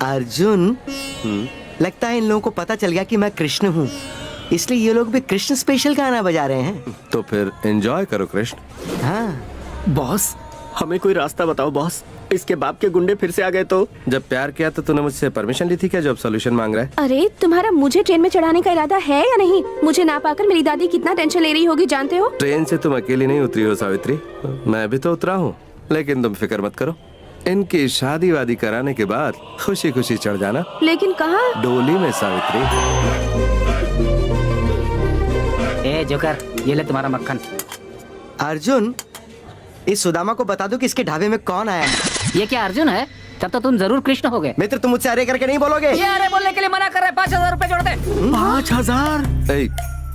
अर्जुन, लगता है इन लोगों को पता चल गया कि मैं कृष्ण हूँ, इसलिए ये लोग भी कृष्ण स्पेशल गाना बजा रहे हैं। तो फिर एंजॉय करो कृष्ण। हाँ बॉस, हमें कोई रास्ता बताओ बॉस, इसके बाप के गुंडे फिर से आ गए तो? जब प्यार किया तो तूने मुझसे परमिशन ली थी क्या, जो अब सोल्यूशन मांग रहा है? अरे तुम्हारा मुझे ट्रेन में चढ़ाने का इरादा है या नहीं? मुझे ना पाकर मेरी दादी कितना टेंशन ले रही होगी जानते हो? ट्रेन से तुम अकेली नहीं उतरी हो सावित्री, मैं भी तो उतरा हूँ। लेकिन तुम फिक्र मत करो, इनकी शादी वादी कराने के बाद खुशी खुशी चढ़ जाना। लेकिन कहाँ? डोली में सावित्री। ए जोकर, ये ले तुम्हारा मक्खन। अर्जुन, इस सुदामा को बता दो कि इसके ढाबे में कौन आया है। ये क्या अर्जुन है? तब तो तुम जरूर कृष्ण हो गए। मित्र, तुम मुझसे अरे करके नहीं बोलोगे। ये अरे बोलने के लिए मना कर रहे हैं। 5000 रुपए जोड़ दे। 5000?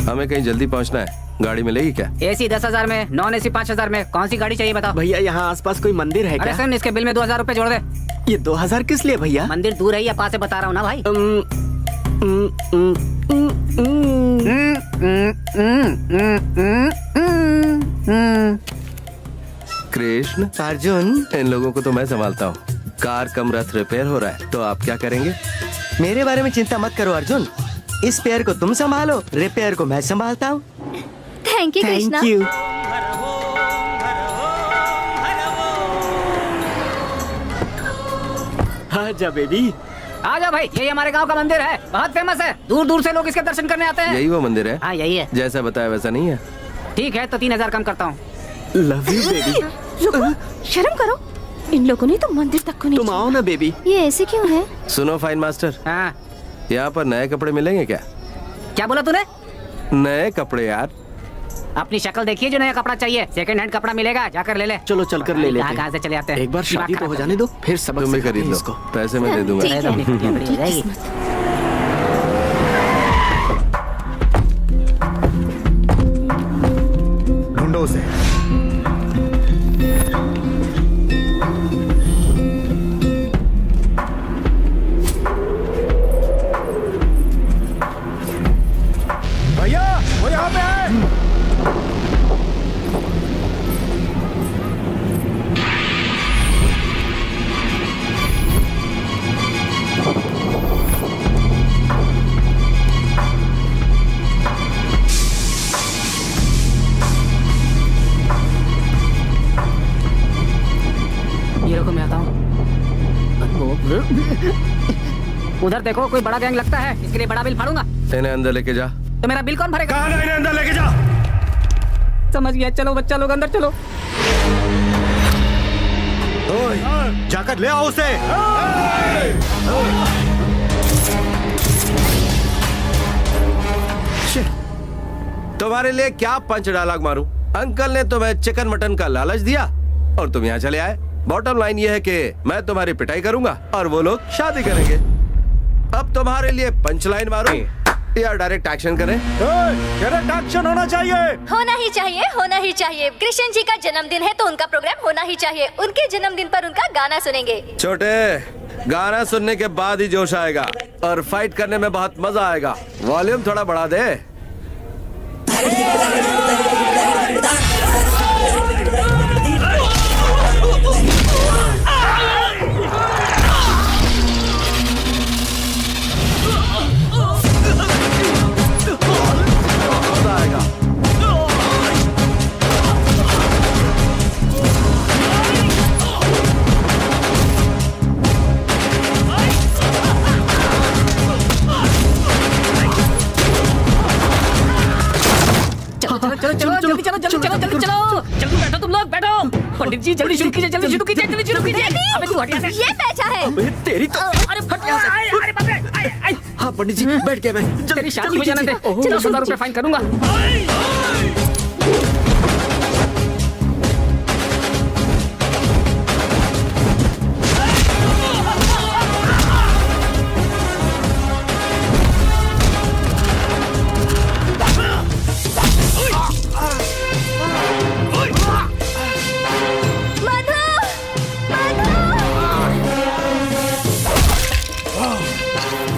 हमें कहीं जल्दी पहुंचना है, गाड़ी मिलेगी क्या? AC 10,000 में, नॉन AC 5,000 में, कौन सी गाड़ी चाहिए बताओ? भैया यहाँ आसपास कोई मंदिर है अरे क्या? सुन, इसके बिल में 2,000 रुपए जोड़ दे। ये 2000 किस लिए भैया? मंदिर दूर है या पास है बता रहा हूँ ना भाई। कृष्ण, अर्जुन, इन लोगों को तो मैं संभालता हूँ। कार कम रथ रिपेयर हो रहा है, तो आप क्या करेंगे? मेरे बारे में चिंता मत करो अर्जुन। इस पेयर को तुम संभालो, रिपेयर को मैं संभालता हूँ। Thank you Krishna. Thank you. आजा बेबी। आ जाओ भाई, यही हमारे गांव का मंदिर है, बहुत फेमस है, दूर दूर से लोग इसके दर्शन करने आते हैं। यही वो मंदिर है? हाँ यही है। जैसा बताया वैसा नहीं है? ठीक है तो 3,000 कम करता हूँ। Love you baby. रुको, शर्म करो, इन लोगों ने तो मंदिर तक को नहीं तुम आओ ना बेबी। ये ऐसे क्यों है? सुनो फाइन मास्टर, हाँ यहाँ पर नए कपड़े मिलेंगे क्या? क्या बोला तूने? नए कपड़े यार। अपनी शक्ल देखिए, जो नया कपड़ा चाहिए सेकंड हैंड कपड़ा मिलेगा, जाकर ले ले। चलो चल कर ले लेते हैं। कहाँ से चले आते हैं? एक बार शादी तो हो जाने दो, फिर सबक तुम भी सिखाते खरीद हैं लो, इसको। पैसे मैं दे दूंगा। अरे तो अपनी कुटिया बड़ी हो जाएगी। ढूंढो उसे। भैया वो यहाँ पे है। ये रखो, मैं आता हूँ। उधर देखो, कोई बड़ा गैंग लगता है, इसके लिए बड़ा बिल फाड़ूंगा। इन्हें अंदर लेके जा। तो मेरा बिल कौन भरेगा? कहाँ इन्हें अंदर लेके जा। समझ गया, चलो बच्चा लोग अंदर चलो। ओए, जाकर ले आओ उसे। तुम्हारे लिए क्या पंच डायलॉग मारूं? अंकल ने तुम्हें चिकन मटन का लालच दिया और तुम यहाँ चले आए। बॉटम लाइन ये है कि मैं तुम्हारी पिटाई करूंगा और वो लोग शादी करेंगे। अब तुम्हारे लिए पंच लाइन मारूं या डायरेक्ट एक्शन करें? डायरेक्ट एक्शन होना चाहिए। होना ही चाहिए, होना ही चाहिए। कृष्ण जी का जन्मदिन है तो उनका प्रोग्राम होना ही चाहिए। उनके जन्मदिन पर उनका गाना सुनेंगे। छोटे, गाना सुनने के बाद ही जोश आएगा और फाइट करने में बहुत मजा आएगा। वॉल्यूम थोड़ा बढ़ा दे। चलो जल्दी चलो, जल्दी बैठो तुम लोग, बैठो। पंडित जी जल्दी शुरू कीजिए, जल्दी शुरू कीजिए, जल्दी शुरू कीजिए। अबे तू हटिया से। ये पैसा है। तेरी तो। अरे फट यहाँ से। अरे बाप रे। हाँ पंडित जी बैठ गया मैं। तेरी शादी हो जाने दे, 10,000 रुपए फाइन करूंगा।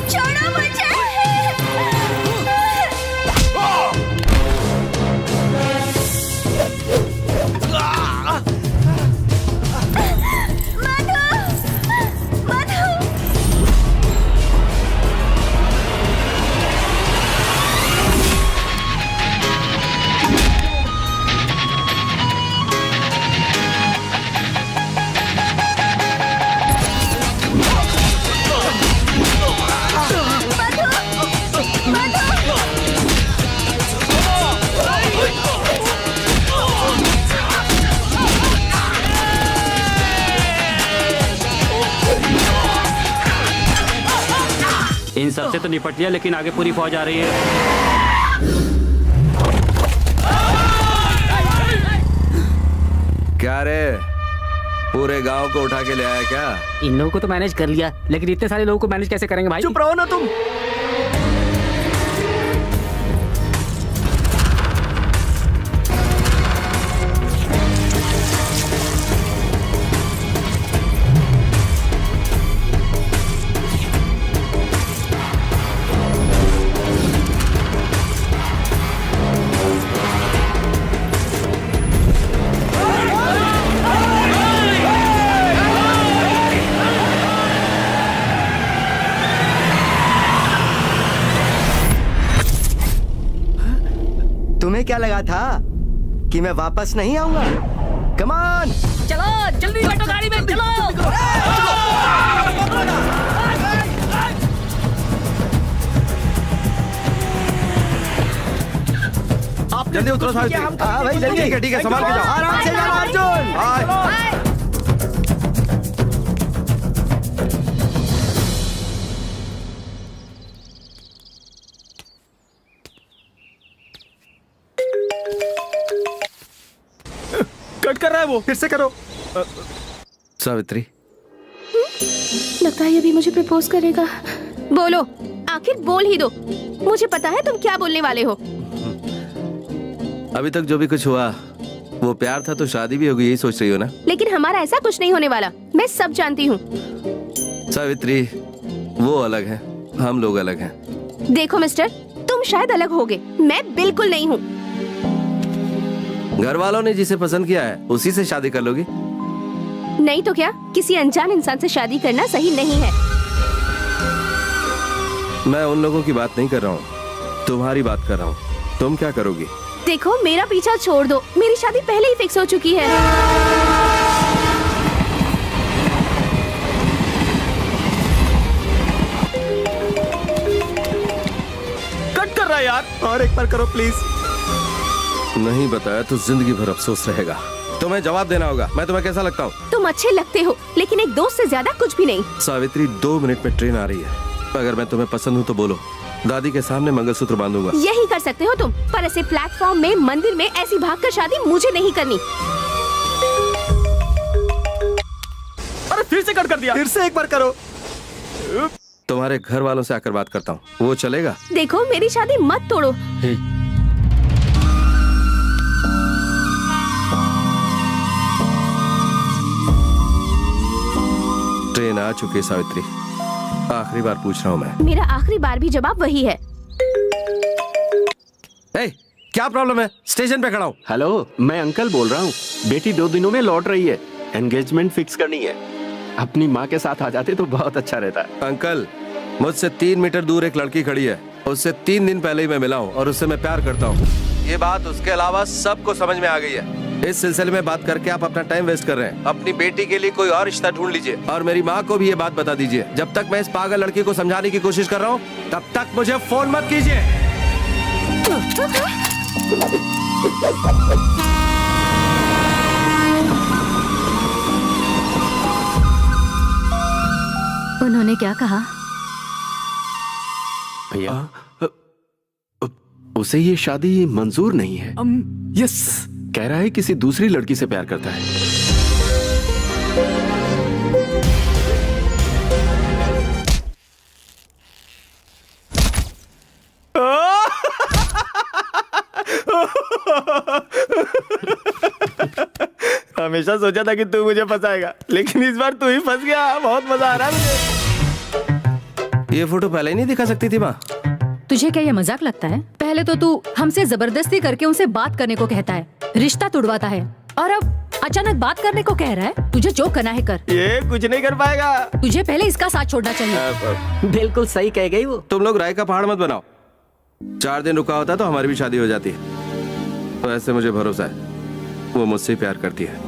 छोड़ो मुझे। इन सबसे तो निपट लिया, लेकिन आगे पूरी फौज आ रही है। क्या रे, पूरे गांव को उठा के ले आया क्या? इन लोगों को तो मैनेज कर लिया, लेकिन इतने सारे लोगों को मैनेज कैसे करेंगे भाई? चुप रहो ना तुम। तुम्हें क्या लगा था कि मैं वापस नहीं आऊंगा? कम ऑन, चलो जल्दी बैठो गाड़ी में, चलो। आप जल्दी उतरो सावित्री। हाँ भाई जल्दी। ठीक है, संभाल के जाओ। आराम से जाना अर्जुन। कट कर रहा है वो। फिर से करो। सावित्री, लगता है ये भी मुझे प्रपोज करेगा। बोलो, आखिर बोल ही दो। मुझे पता है तुम क्या बोलने वाले हो। अभी तक जो भी कुछ हुआ वो प्यार था, तो शादी भी होगी, यही सोच रही हो ना? लेकिन हमारा ऐसा कुछ नहीं होने वाला, मैं सब जानती हूँ। सावित्री, वो अलग है, हम लोग अलग हैं। देखो मिस्टर, तुम शायद अलग होगे, मैं बिल्कुल नहीं हूँ। घर वालों ने जिसे पसंद किया है उसी से शादी कर लोगी? नहीं तो क्या, किसी अनजान इंसान से शादी करना सही नहीं है। मैं उन लोगों की बात नहीं कर रहा हूँ, तुम्हारी बात कर रहा हूँ। तुम क्या करोगी? देखो, मेरा पीछा छोड़ दो, मेरी शादी पहले ही फिक्स हो चुकी है। कट कर रहा है यार। और एक बार करो प्लीज। नहीं बताया तो जिंदगी भर अफसोस रहेगा। तुम्हें जवाब देना होगा। मैं तुम्हें कैसा लगता हूँ? तुम अच्छे लगते हो, लेकिन एक दोस्त से ज्यादा कुछ भी नहीं। सावित्री, 2 मिनट में ट्रेन आ रही है। अगर मैं तुम्हें पसंद हूँ तो बोलो, दादी के सामने मंगलसूत्र बांधूंगा। यही कर सकते हो तुम, पर ऐसे प्लेटफॉर्म में, मंदिर में ऐसी भागकर शादी मुझे नहीं करनी। अरे फिर से कट कर दिया। फिर से एक बार करो। तुम्हारे घर वालों से आकर बात करता हूँ, वो चलेगा? देखो, मेरी शादी मत तोड़ो। ट्रेन आ चुकी है सावित्री, आखिरी बार पूछ रहा हूँ मैं। मेरा आखिरी बार भी जवाब वही है। ए, क्या प्रॉब्लम है? स्टेशन पे खड़ा हूँ। हेलो, मैं अंकल बोल रहा हूँ। बेटी 2 दिनों में लौट रही है, एंगेजमेंट फिक्स करनी है। अपनी माँ के साथ आ जाते तो बहुत अच्छा रहता। अंकल, मुझसे 3 मीटर दूर एक लड़की खड़ी है, उससे 3 दिन पहले ही मैं मिला हूँ और उससे मैं प्यार करता हूँ। ये बात उसके अलावा सबको समझ में आ गई है। इस सिलसिले में बात करके आप अपना टाइम वेस्ट कर रहे हैं। अपनी बेटी के लिए कोई और रिश्ता ढूंढ लीजिए और मेरी माँ को भी ये बात बता दीजिए। जब तक मैं इस पागल लड़की को समझाने की कोशिश कर रहा हूँ, तब तक मुझे फोन मत कीजिए। उन्होंने क्या कहा? भैया, उसे ये शादी मंजूर नहीं है। यस, कह रहा है किसी दूसरी लड़की से प्यार करता है। हमेशा सोचा था कि तू मुझे फंसाएगा, लेकिन इस बार तू ही फंस गया। बहुत मजा आ रहा है मुझे। ये फोटो पहले ही नहीं दिखा सकती थी माँ? तुझे क्या ये मजाक लगता है? पहले तो तू हमसे जबरदस्ती करके उनसे बात करने को कहता है, रिश्ता तुड़वाता है, और अब अचानक बात करने को कह रहा है। तुझे जो करना है कर। ये कुछ नहीं कर पाएगा। तुझे पहले इसका साथ छोड़ना चाहिए। बिल्कुल सही कह गई वो। तुम लोग राय का पहाड़ मत बनाओ। 4 दिन रुका होता तो हमारी भी शादी हो जाती है। तो ऐसे मुझे भरोसा है वो मुझसे प्यार करती है।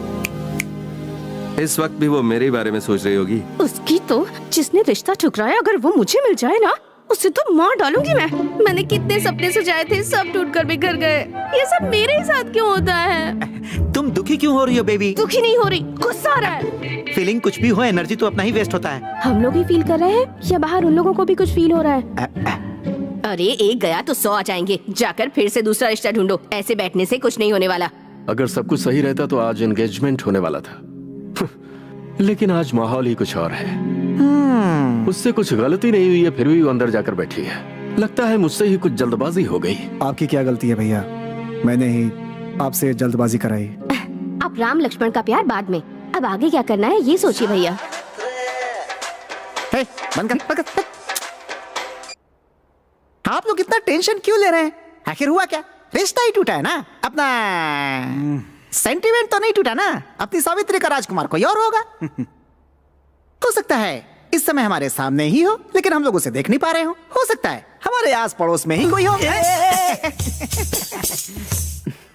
इस वक्त भी वो मेरे बारे में सोच रही होगी। उसकी तो, जिसने रिश्ता ठुकराया, अगर वो मुझे मिल जाए ना, उसे तो मार डालूंगी मैं। मैंने कितने सपने सजाए थे, सब टूटकर बिखर गए। ये सब मेरे ही साथ क्यों होता है? तुम दुखी क्यों हो रही हो बेबी? दुखी नहीं हो रही, गुस्सा आ रहा है। फीलिंग कुछ भी हो, एनर्जी तो अपना ही वेस्ट होता है। हम लोग ही फील कर रहे हैं या बाहर उन लोगों को भी कुछ फील हो रहा है? अरे एक गया तो 100 आ जाएंगे। जाकर फिर से दूसरा रिश्ता ढूंढो। ऐसे बैठने से कुछ नहीं होने वाला। अगर सब कुछ सही रहता तो आज एंगेजमेंट होने वाला था। लेकिन आज माहौल ही कुछ और है। उससे कुछ गलती नहीं हुई है, फिर भी वो अंदर जाकर बैठी है। लगता है मुझसे ही कुछ जल्दबाजी हो गई। आपकी क्या गलती है भैया? मैंने ही आपसे जल्दबाजी कराई। अब राम लक्ष्मण का प्यार बाद में, अब आगे क्या करना है ये सोचिए भैया। बंद कर। आप लोग इतना टेंशन क्यों ले रहे हैं? आखिर हुआ क्या? रिश्ता ही टूटा है ना अपना। सेंटिमेंट तो नहीं टूटा ना। अपनी सावित्री का राजकुमार कोई और होगा। हो सकता है इस समय हमारे सामने ही हो, लेकिन हम लोग उसे देख नहीं पा रहे हो सकता है हमारे आस पड़ोस में ही कोई हो।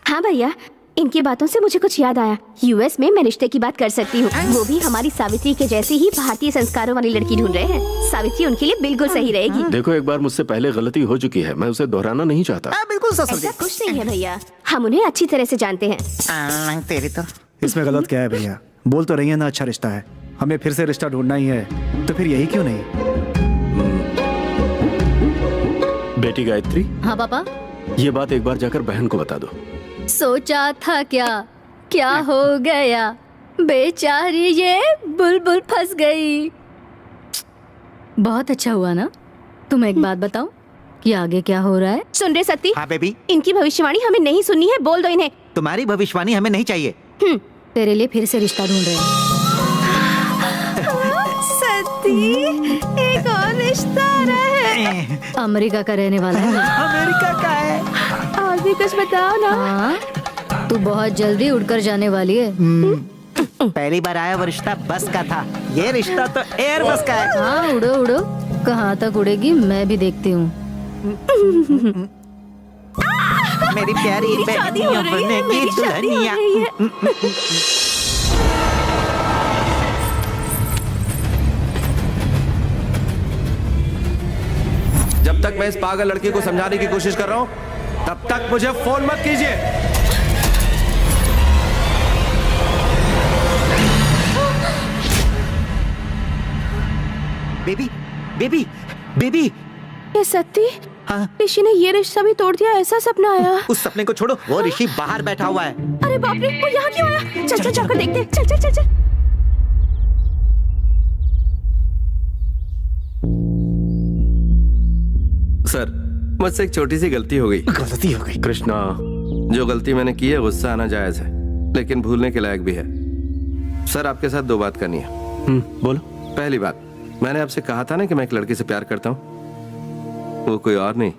हाँ भैया, इनकी बातों से मुझे कुछ याद आया। यूएस में मैं रिश्ते की बात कर सकती हूँ। वो भी हमारी सावित्री के जैसी ही भारतीय संस्कारों वाली लड़की ढूंढ रहे हैं। सावित्री उनके लिए बिल्कुल सही रहेगी। देखो, एक बार मुझसे पहले गलती हो चुकी है, मैं उसे दोहराना नहीं चाहता। बिल्कुल ससुर जी। ऐसा कुछ नहीं है भैया, हम उन्हें अच्छी तरह से जानते हैं। तेरी तो इसमें गलत क्या है भैया? बोल तो रही है ना, अच्छा रिश्ता है, हमें फिर से रिश्ता ढूंढना ही है, तो फिर यही क्यों नहीं? बेटी गायत्री, हाँ पापा। ये बात एक बार जाकर बहन को बता दो। सोचा था क्या हो गया, बेचारी ये बुलबुल फंस गई। बहुत अच्छा हुआ ना। तुम एक बात बताओ कि आगे क्या हो रहा है? सुन रहे सती? हाँ बेबी। इनकी भविष्यवाणी हमें नहीं सुननी है, बोल दो इन्हें। तुम्हारी भविष्यवाणी हमें नहीं चाहिए। तेरे लिए फिर से रिश्ता ढूंढ रहे हैं। सती, एक और रिश्ता आ रहा है। अमेरिका का रहने वाला है। अमेरिका का है? और भी कुछ बताओ ना। हाँ, तू बहुत जल्दी उड़कर जाने वाली है। पहली बार आया वो रिश्ता बस का था, ये रिश्ता तो एयर बस का है। हाँ, उड़ो उड़ो, कहाँ तक उड़ेगी मैं भी देखती हूँ। मेरी प्यारी बहनियों बनेगी दुल्हनिया। जब तक मैं इस पागल लड़की को समझाने की कोशिश कर रहा हूं, तब तक मुझे फोन मत कीजिए। Baby, baby, baby. ये सती, हाँ? ऋषि ने ये रिश्ता भी तोड़ दिया, ऐसा सपना आया। उस सपने को छोड़ो, वो ऋषि बाहर बैठा हुआ है। अरे बाप रे, वो यहाँ क्यों आया? चल चल जाकर देखते हैं। चल चल चल चल। सर, मुझसे एक छोटी सी गलती हो गई। गलती हो गई? कृष्णा, जो गलती मैंने की है, गुस्सा आना जायज है, लेकिन भूलने के लायक भी है। सर, आपके साथ दो बात करनी है। बोलो। पहली बात, मैंने आपसे कहा था ना कि मैं एक लड़की से प्यार करता हूँ। वो कोई और नहीं,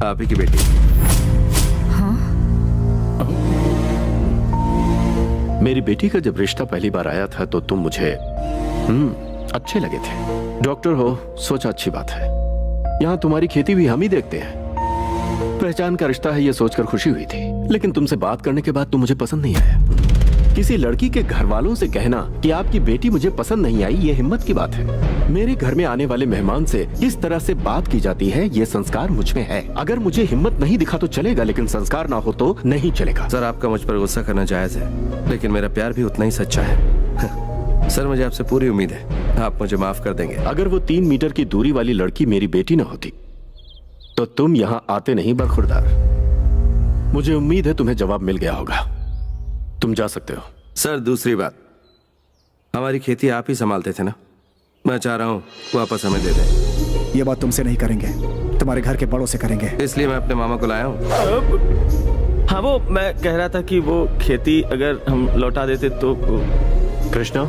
आप ही की बेटी। हाँ? मेरी बेटी का जब रिश्ता पहली बार आया था तो तुम मुझे अच्छे लगे थे। डॉक्टर हो, सोचा अच्छी बात है। यहाँ तुम्हारी खेती भी हम ही देखते हैं। पहचान का रिश्ता है ये सोचकर खुशी हुई थी, लेकिन तुमसे बात करने के बाद तुम मुझे पसंद नहीं आया। किसी लड़की के घर वालों से कहना कि आपकी बेटी मुझे पसंद नहीं आई, ये हिम्मत की बात है। मेरे घर में आने वाले मेहमान से किस तरह से बात की जाती है, ये संस्कार मुझ में है। अगर मुझे हिम्मत नहीं दिखा तो चलेगा, लेकिन संस्कार ना हो तो नहीं चलेगा। सर, आपका मुझ पर गुस्सा करना जायज है, लेकिन मेरा प्यार भी उतना ही सच्चा है। सर, मुझे आपसे पूरी उम्मीद है, आप मुझे माफ कर देंगे। अगर वो 3 मीटर की दूरी वाली लड़की मेरी बेटी न होती तो तुम यहाँ आते नहीं बरखुरदार। मुझे उम्मीद है तुम्हें जवाब मिल गया होगा, तुम जा सकते हो। सर, दूसरी बात, हमारी खेती आप ही संभालते थे ना, मैं चाह रहा हूँ वापस हमें दे दें। ये बात तुमसे नहीं करेंगे, तुम्हारे घर के बड़ों से करेंगे। इसलिए मैं अपने मामा को लाया हूँ। हाँ, वो मैं कह रहा था कि वो खेती अगर हम लौटा देते तो। कृष्णा,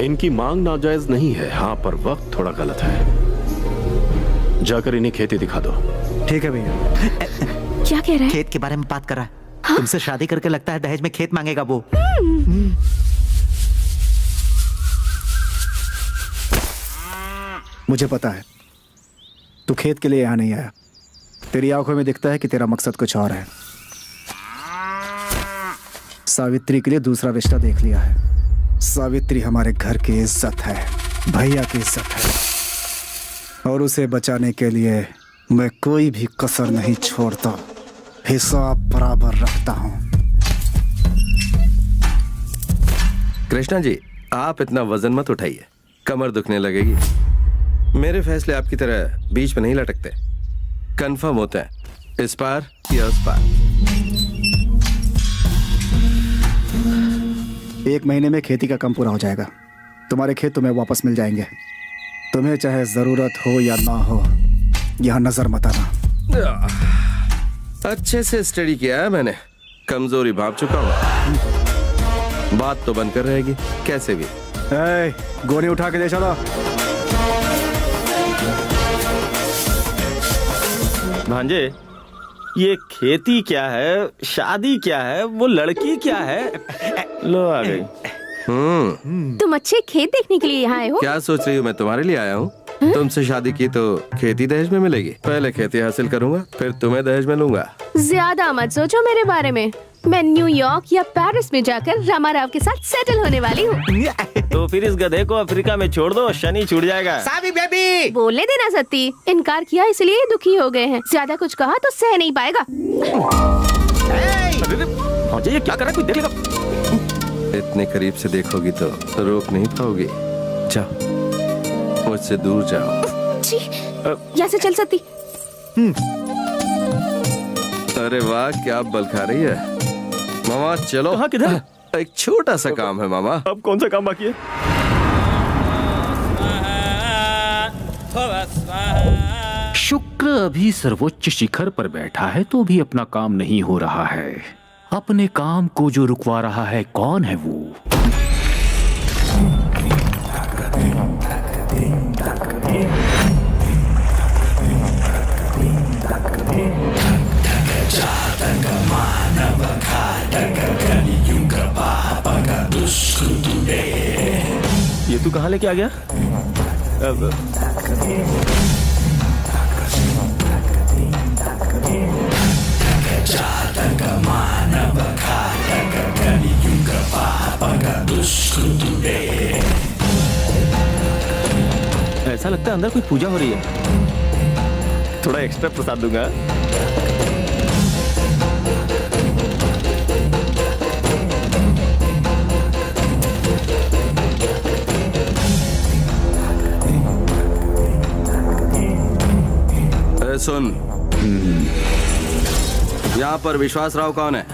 इनकी मांग नाजायज नहीं है, हाँ, पर वक्त थोड़ा गलत है। जाकर इन्हें खेती दिखा दो। ठीक है भैया। क्या कह रहा है? खेत के बारे में बात कर रहा है। हाँ? तुमसे शादी करके लगता है दहेज में खेत मांगेगा वो। मुझे पता है तू खेत के लिए यहाँ नहीं आया। तेरी आंखों में दिखता है कि तेरा मकसद कुछ और है। सावित्री के लिए दूसरा रिश्ता देख लिया है। सावित्री हमारे घर की इज्जत है, भैया की इज्जत है, और उसे बचाने के लिए मैं कोई भी कसर नहीं छोड़ता, हिसाब बराबर रखता हूँ। कृष्णा जी, आप इतना वजन मत उठाइए, कमर दुखने लगेगी। मेरे फैसले आपकी तरह बीच में नहीं लटकते, कंफर्म होते हैं, इस पार या उस पार। 1 महीने में खेती का काम पूरा हो जाएगा। तुम्हारे खेत तुम्हें वापस मिल जाएंगे। तुम्हें चाहे जरूरत हो या ना हो, यहाँ नजर मत आना। अच्छे से स्टडी किया है मैंने, कमजोरी भाप चुका हूँ। बात तो बनकर रहेगी कैसे भी। गोनी उठा के ले चलो। भांजे, ये खेती क्या है, शादी क्या है, वो लड़की क्या है? लो आ गई। तुम अच्छे खेत देखने के लिए यहाँ आए हो? क्या सोच रही हो मैं तुम्हारे लिए आया हूँ? तुमसे शादी की तो खेती दहेज में मिलेगी। पहले खेती हासिल करूंगा, फिर तुम्हें दहेज में लूंगा। ज्यादा मत सोचो मेरे बारे में। मैं न्यूयॉर्क या पेरिस में जाकर रामाराव के साथ सेटल होने वाली हूँ। तो फिर इस गधे को अफ्रीका में छोड़ दो, शनि छूट जाएगा। सावी बेबी बोलने देना सत्ती, इनकार किया इसलिए ये दुखी हो गए हैं। ज्यादा कुछ कहा तो सह नहीं पाएगा। भांजे ये क्या कर रहा है, कोई देख लेगा। इतने करीब से देखोगी तो रोक नहीं पाओगी। जाओ, मुझसे दूर जाओ। छी, यहाँ से चल सकती। अरे वाह, क्या बल खा रही है मामा। चलो। कहाँ, किधर? एक छोटा सा काम है मामा। अब कौन सा काम बाकी है? शुक्र अभी सर्वोच्च शिखर पर बैठा है तो भी अपना काम नहीं हो रहा है। अपने काम को जो रुकवा रहा है कौन है वो? ये तू कहाँ लेके आ गया? ऐसा लगता है अंदर कोई पूजा हो रही है। थोड़ा एक्स्ट्रा प्रसाद दूंगा। सुन, यहाँ पर विश्वास राव कौन है?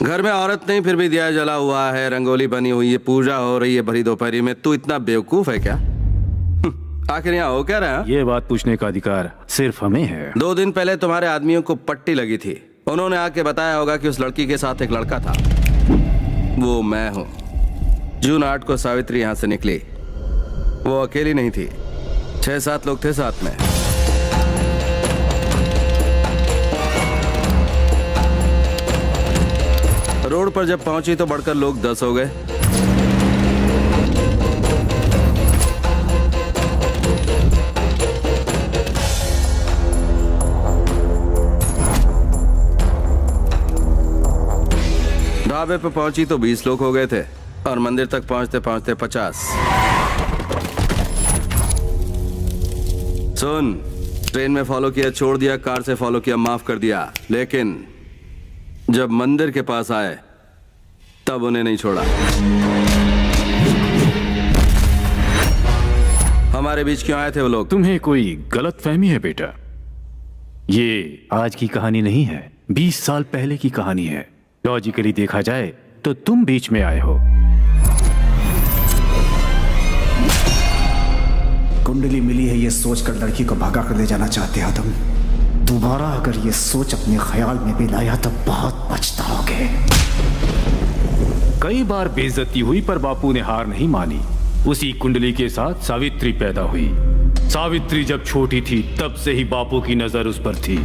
घर में औरत नहीं, फिर भी दिया जला हुआ है, रंगोली बनी हुई है, पूजा हो रही है भरी दोपहरी में। तू इतना बेवकूफ है क्या? आखिर यहाँ हो क्या रहा है? ये बात पूछने का अधिकार सिर्फ हमें है। 2 दिन पहले तुम्हारे आदमियों को पट्टी लगी थी। उन्होंने आके बताया होगा कि उस लड़की के साथ एक लड़का था। वो मैं हूँ। जून 8 को सावित्री यहाँ से निकली। वो अकेली नहीं थी, 6-7 लोग थे साथ में। रोड पर जब पहुंची तो बढ़कर लोग 10 हो गए। ढाबे पे पहुंची तो 20 लोग हो गए थे और मंदिर तक पहुंचते पहुंचते 50। सुन, ट्रेन में फॉलो किया, छोड़ दिया, कार से फॉलो किया, माफ कर दिया, लेकिन जब मंदिर के पास आए तब उन्हें नहीं छोड़ा। हमारे बीच क्यों आए थे वो लोग? तुम्हें कोई गलत फहमी है बेटा। ये आज की कहानी नहीं है, 20 साल पहले की कहानी है। लॉजिकली देखा जाए तो तुम बीच में आए हो। कुंडली मिली है ये सोचकर लड़की को भगा कर ले जाना चाहते हो तुम। दोबारा अगर ये सोच अपने ख्याल में भी लाया तो बहुत पछताओगे। कई बार बेइज्जती हुई पर बापू ने हार नहीं मानी। उसी कुंडली के साथ सावित्री पैदा हुई। सावित्री जब छोटी थी तब से ही बापू की नजर उस पर थी।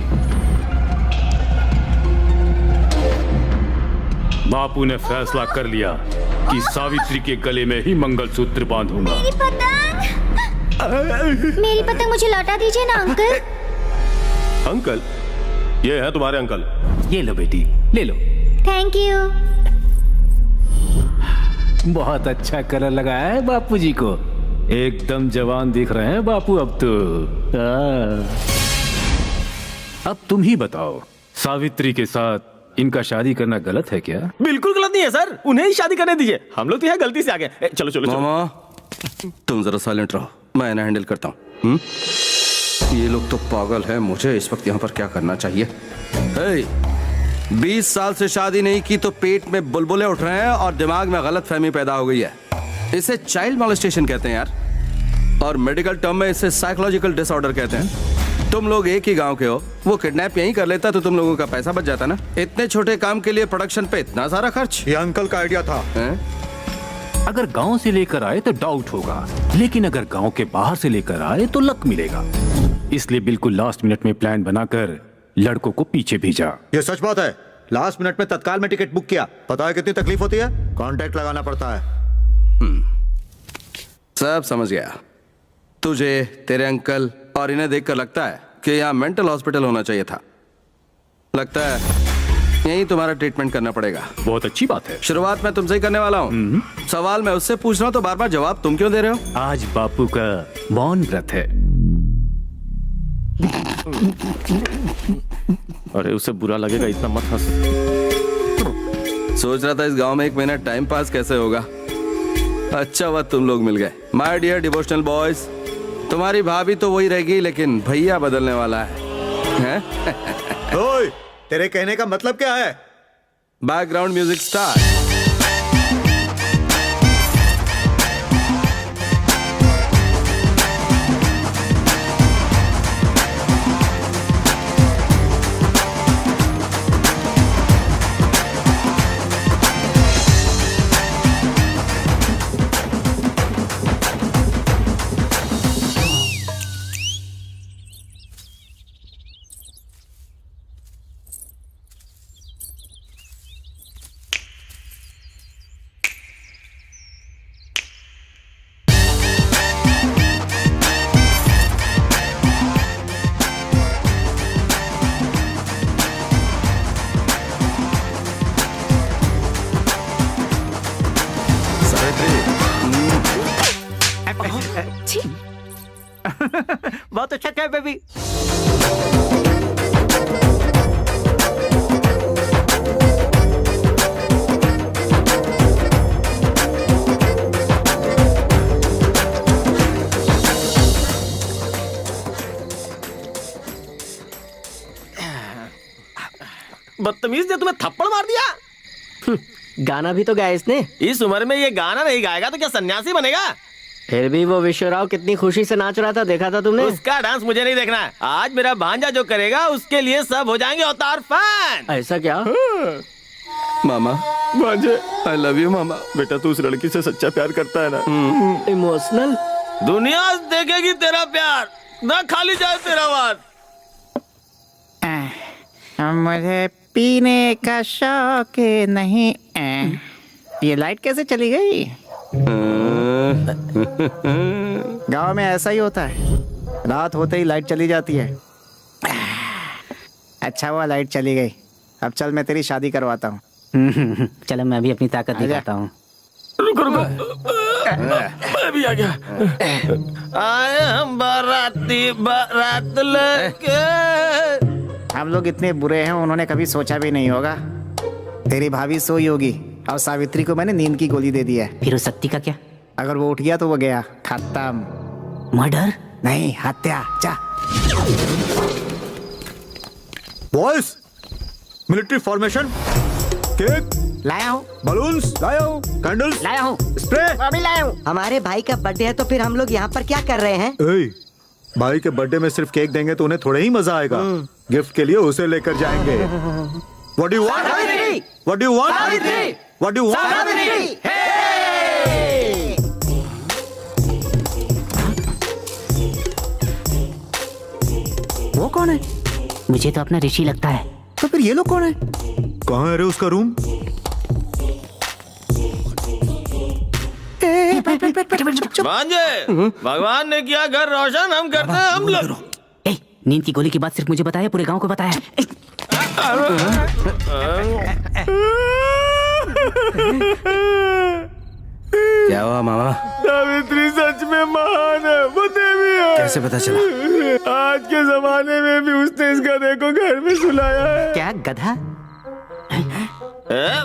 बापू ने फैसला कर लिया कि सावित्री के गले में ही मंगलसूत्र बांधूंगा। मेरी पतंग मुझे लौटा दीजिए ना अंकल। अंकल? ये है तुम्हारे अंकल। ये लो बेटी, ले लो। Thank you. बहुत अच्छा कलर लगाया है बापू जी को। एकदम जवान दिख रहे हैं बापू अब तो। अब तुम ही बताओ, सावित्री के साथ इनका शादी करना गलत है क्या? बिल्कुल गलत नहीं है सर, उन्हें ही शादी करने दीजिए। हम लोग तो यहाँ गलती से आ गए। चलो चलो चलो। मामा, तुम जरा साइलेंट रहो, मैं इन्हें हैंडल करता हूँ। ये लोग तो पागल हैं। मुझे इस वक्त यहाँ पर क्या करना चाहिए? 20 साल से शादी नहीं की तो पेट में बुलबुले उठ रहे हैं और दिमाग में गलत फहमी पैदा हो गई है। इसे चाइल्ड मॉलेस्टेशन कहते हैं यार, और मेडिकल टर्म में इसे साइकोलॉजिकल डिसऑर्डर कहते हैं। तुम लोग एक ही गांव के हो, वो किडनैप यहीं कर लेता तो तुम लोगों का पैसा बच जाता ना। इतने छोटे काम के लिए प्रोडक्शन पे इतना सारा खर्च। ये अंकल का आइडिया था। अगर गांव से लेकर आए तो डाउट होगा, लेकिन अगर गांव के बाहर से लेकर आए तो लक मिलेगा। इसलिए बिल्कुल लास्ट मिनट में प्लान बनाकर लड़कों को पीछे भेजा। ये सच बात है। लास्ट मिनट में तत्काल में टिकट बुक किया। पता है कितनी तकलीफ होती है? कॉन्टैक्ट लगाना पड़ता है। सब समझ गया। तुझे, तेरे अंकल और इन्हें देखकर लगता है कि यहाँ मेंटल हॉस्पिटल होना चाहिए था। लगता है यही तुम्हारा ट्रीटमेंट करना पड़ेगा। बहुत अच्छी बात है। शुरुआत मैं तुमसे ही करने वाला हूँ। सवाल मैं उससे पूछ रहा हूँ तो बार बार जवाब तुम क्यों दे रहे हो? आज बापू का मौन व्रत है। अरे उसे बुरा लगेगा, इतना मत हंस। सोच रहा था इस गांव में 1 महीना टाइम पास कैसे होगा। अच्छा हुआ तुम लोग मिल गए। माय डियर डिवोशनल बॉयज, तुम्हारी भाभी तो वही रहेगी लेकिन भैया बदलने वाला है? ओए, तेरे कहने का मतलब क्या है? Background music start. बहुत अच्छा क्या बेबी। बदतमीज ने तुम्हें थप्पड़ मार दिया। गाना भी तो गाया इसने। इस उम्र में ये गाना नहीं गाएगा तो क्या सन्यासी बनेगा? फिर भी वो विश्वराव कितनी खुशी से नाच रहा था, देखा था तुमने? उसका डांस मुझे नहीं देखना है। आज मेरा भांजा जो करेगा उसके लिए सब हो जाएंगे अवतार फैन। ऐसा क्या? मामा, भांजे, आई लव यू मामा। बेटा तू उस लड़की से सच्चा प्यार करता है ना? इमोशनल। दुनिया देखेगी तेरा प्यार, ना खाली जाए तेरा वार। मुझे पीने का शौक नहीं। ये लाइट कैसे चली गई? गांव में ऐसा ही होता है, रात होते ही लाइट चली जाती है। अच्छा हुआ लाइट चली गई। अब चल मैं तेरी शादी करवाता हूँ। चलो मैं भी अपनी ताकत दिखाता हूँ। रुको मैं भी आ गया। आए हम बाराती बारात लेके। हम लोग इतने बुरे हैं, उन्होंने कभी सोचा भी नहीं होगा। तेरी भाभी सोई होगी और सावित्री को मैंने नींद की गोली दे दी है। फिर उस शक्ति का क्या? अगर वो उठ गया तो वो गया, खत्म। मर्डर नहीं, हत्या। जा बॉयज, मिलिट्री फॉर्मेशन। केक लाया हूँ, बलून्स लाया हूँ, कैंडल्स लाया हूँ, स्प्रे अभी लाया हूँ। हमारे भाई का बर्थडे है तो फिर हम लोग यहाँ पर क्या कर रहे हैं? भाई के बर्थडे में सिर्फ केक देंगे तो उन्हें थोड़ा ही मजा आएगा। गिफ्ट के लिए उसे लेकर जाएंगे। What do you want? What do you want? What do you want? वो कौन है? मुझे तो अपना ऋषि लगता है। तो फिर ये लोग कौन है? कहाँ है रे उसका रूम? भांजे, भगवान ने किया घर रोशन, हम करते हैं हम लोग। नींद की गोली की बात सिर्फ मुझे बताया, पूरे गांव को बताया। क्या हुआ मामा? सावित्री सच में महान है, वो देवी है। कैसे पता चला? आज के जमाने में भी उसने इस गधे को घर में सुलाया है। क्या गधा?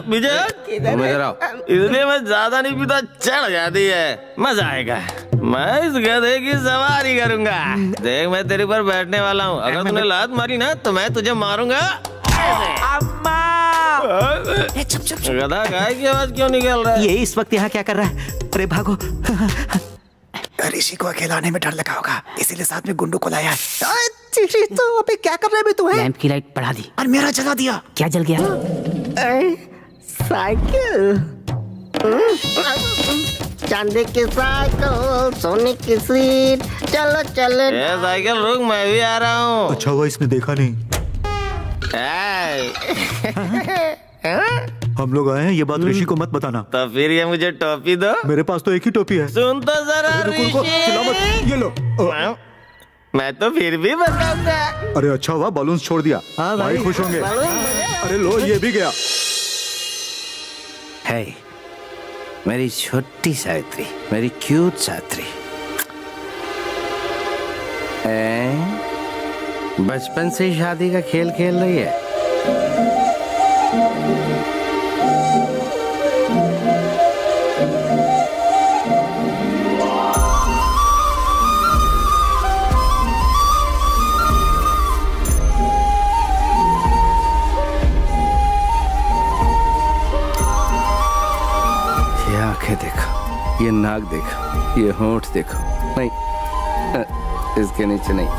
विजय इसलिए मैं ज्यादा नहीं पीता, चढ़ जाती है, मजा आएगा। मैं इस गधे की सवारी करूंगा। देख मैं तेरे पर बैठने वाला हूँ, अगर तूने लात मारी ना तो मैं तुझे मारूंगा। गधा गाय की आवाज क्यों निकल रहा है? ये इस वक्त यहाँ क्या कर रहा है? अरे भागो। ऋषि को अकेला आने में डर लगा होगा, इसीलिए साथ में गुंडू को लाया है। तेरी तो अबे क्या कर रहे बे तू है? लैंप की लाइट बढ़ा दी। और मेरा जला दिया। क्या जल गया? साइकिल, चांदी की साइकिल, सोने की सीट, चलो चलो। ए साइकिल रुक, मैं भी आ रहा हूँ। अच्छा हुआ इसने देखा नहीं। हम लोग आए हैं, ये बात ऋषि को मत बताना। तो फिर ये मुझे टोपी दो। मेरे पास तो एक ही टोपी है। सुन तो जरा रुको, चिल्ला मत, ये लो। मैं तो फिर भी बताऊंगा। अरे अच्छा हुआ बलून्स छोड़ दिया, भाई खुश होंगे। अरे लो, ये भी गया। है मेरी छोटी सावित्री, मेरी क्यूट सावित्री। बचपन से ही शादी का खेल खेल रही है। ये आंखें देखो, ये नाक देखो, ये होंठ देखो। नहीं, इसके नीचे नहीं।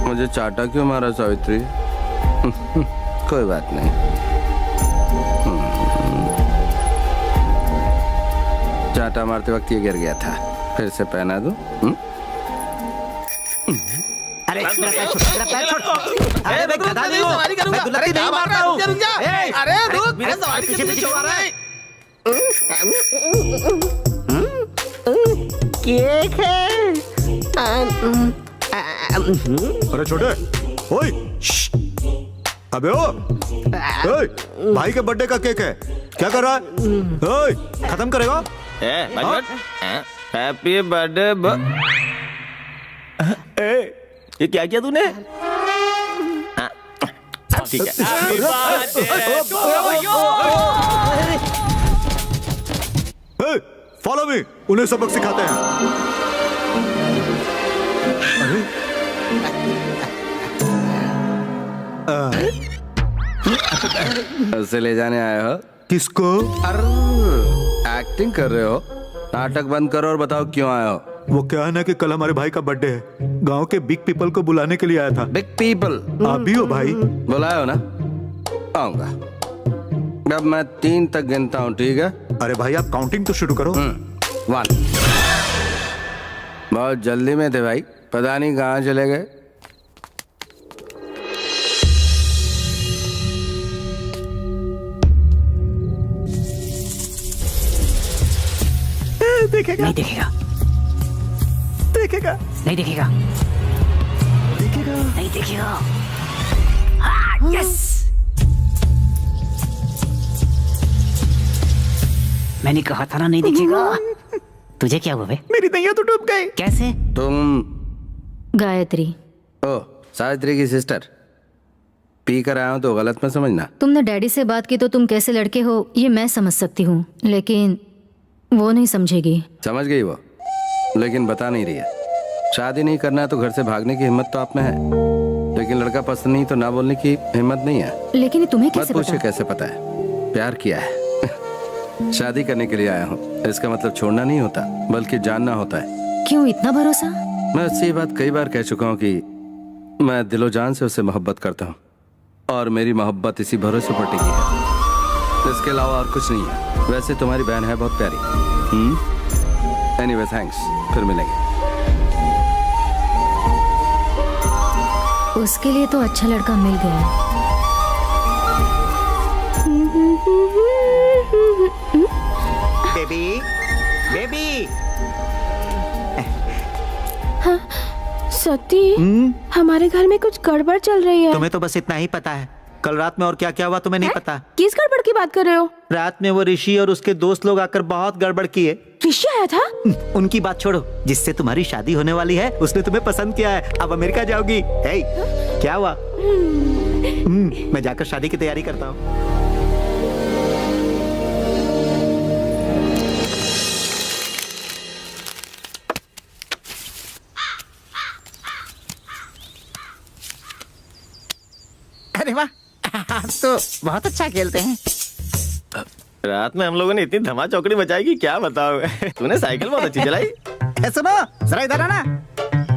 मुझे चाटा क्यों मारा सावित्री? कोई बात नहीं। चाटा मारते वक्त ये गिर गया था, फिर से पहना दूं? अरे मेरा पैर छोड़। अरे मैं गधा नहीं हूँ, मैं दुलत्ती नहीं मारता हूँ। अरे रुक, मेरा सवारी पीछे पीछे आ रहा है। केक है। अरे छोटे, ओए, अबे ओ, ओए, भाई के बर्थडे का केक है, क्या कर रहा है? ओए, खत्म करेगा? Happy birthday. ये क्या किया तूने? ठीक है। फॉलो मी, उन्हें सबक सिखाते हैं। उसे ले जाने आए हो? किसको? एक्टिंग कर रहे हो? नाटक बंद करो और बताओ क्यों आए हो? वो क्या है ना कि कल हमारे भाई का बर्थडे है, गांव के बिग पीपल को बुलाने के लिए आया था। Big people? आप भी हो भाई? बुलाए हो ना? आऊंगा। अब मैं 3 तक गिनता हूँ, ठीक है? अरे भाई आप काउंटिंग तो शुरू करो। 1। बहुत जल्दी में थे भाई, पता नहीं कहाँ चले गए। देखेगा? नहीं देखेगा। देखेगा? नहीं देखेगा। देखेगा? नहीं देखेगा। यस, मैंने कहा था ना नहीं देखेगा। तुझे क्या हुआ बे? मेरी नैया तो डूब गई। कैसे? तुम गायत्री। ओ, सावित्री की सिस्टर। पी कर आया हूं तो गलत मत समझना। तुमने डैडी से बात की तो तुम कैसे लड़के हो ये मैं समझ सकती हूँ, लेकिन वो नहीं समझेगी। समझ गई वो, लेकिन बता नहीं रही है। शादी नहीं करना है तो घर से भागने की हिम्मत तो आप में है, लेकिन लड़का पसंद नहीं तो ना बोलने की हिम्मत नहीं है। लेकिन तुम्हें कैसे मत पूछिए पता? कैसे पता है। प्यार किया है। शादी करने के लिए आया हूँ, इसका मतलब छोड़ना नहीं होता बल्कि जानना होता है। क्यों इतना भरोसा? मैं उससे ये बात कई बार कह चुका हूँ कि मैं दिलो जान से उससे मोहब्बत करता हूँ और मेरी मोहब्बत इसी भरोसे पर टिकी है, इसके अलावा और कुछ नहीं है। वैसे तुम्हारी बहन है बहुत प्यारी। एनीवे थैंक्स, फिर मिलेंगे। उसके लिए तो अच्छा लड़का मिल गया। Baby, baby. हाँ, सती, हमारे घर में कुछ गड़बड़ चल रही है। तुम्हें तो बस इतना ही पता है, कल रात में और क्या क्या हुआ तुम्हें नहीं पता। किस गड़बड़ की बात कर रहे हो? रात में वो ऋषि और उसके दोस्त लोग आकर बहुत गड़बड़ किए। ऋषि आया था? उनकी बात छोड़ो, जिससे तुम्हारी शादी होने वाली है उसने तुम्हें पसंद किया है, अब अमेरिका जाओगी। हे, क्या हुआ? मैं जाकर शादी की तैयारी करता हूँ। अरे वाह, आप तो बहुत अच्छा खेलते हैं। रात में हम लोगों ने इतनी धमा चौकड़ी बचाई कि क्या बताओ। तूने साइकिल बहुत अच्छी चलाई। सुनो, जरा इधर आना।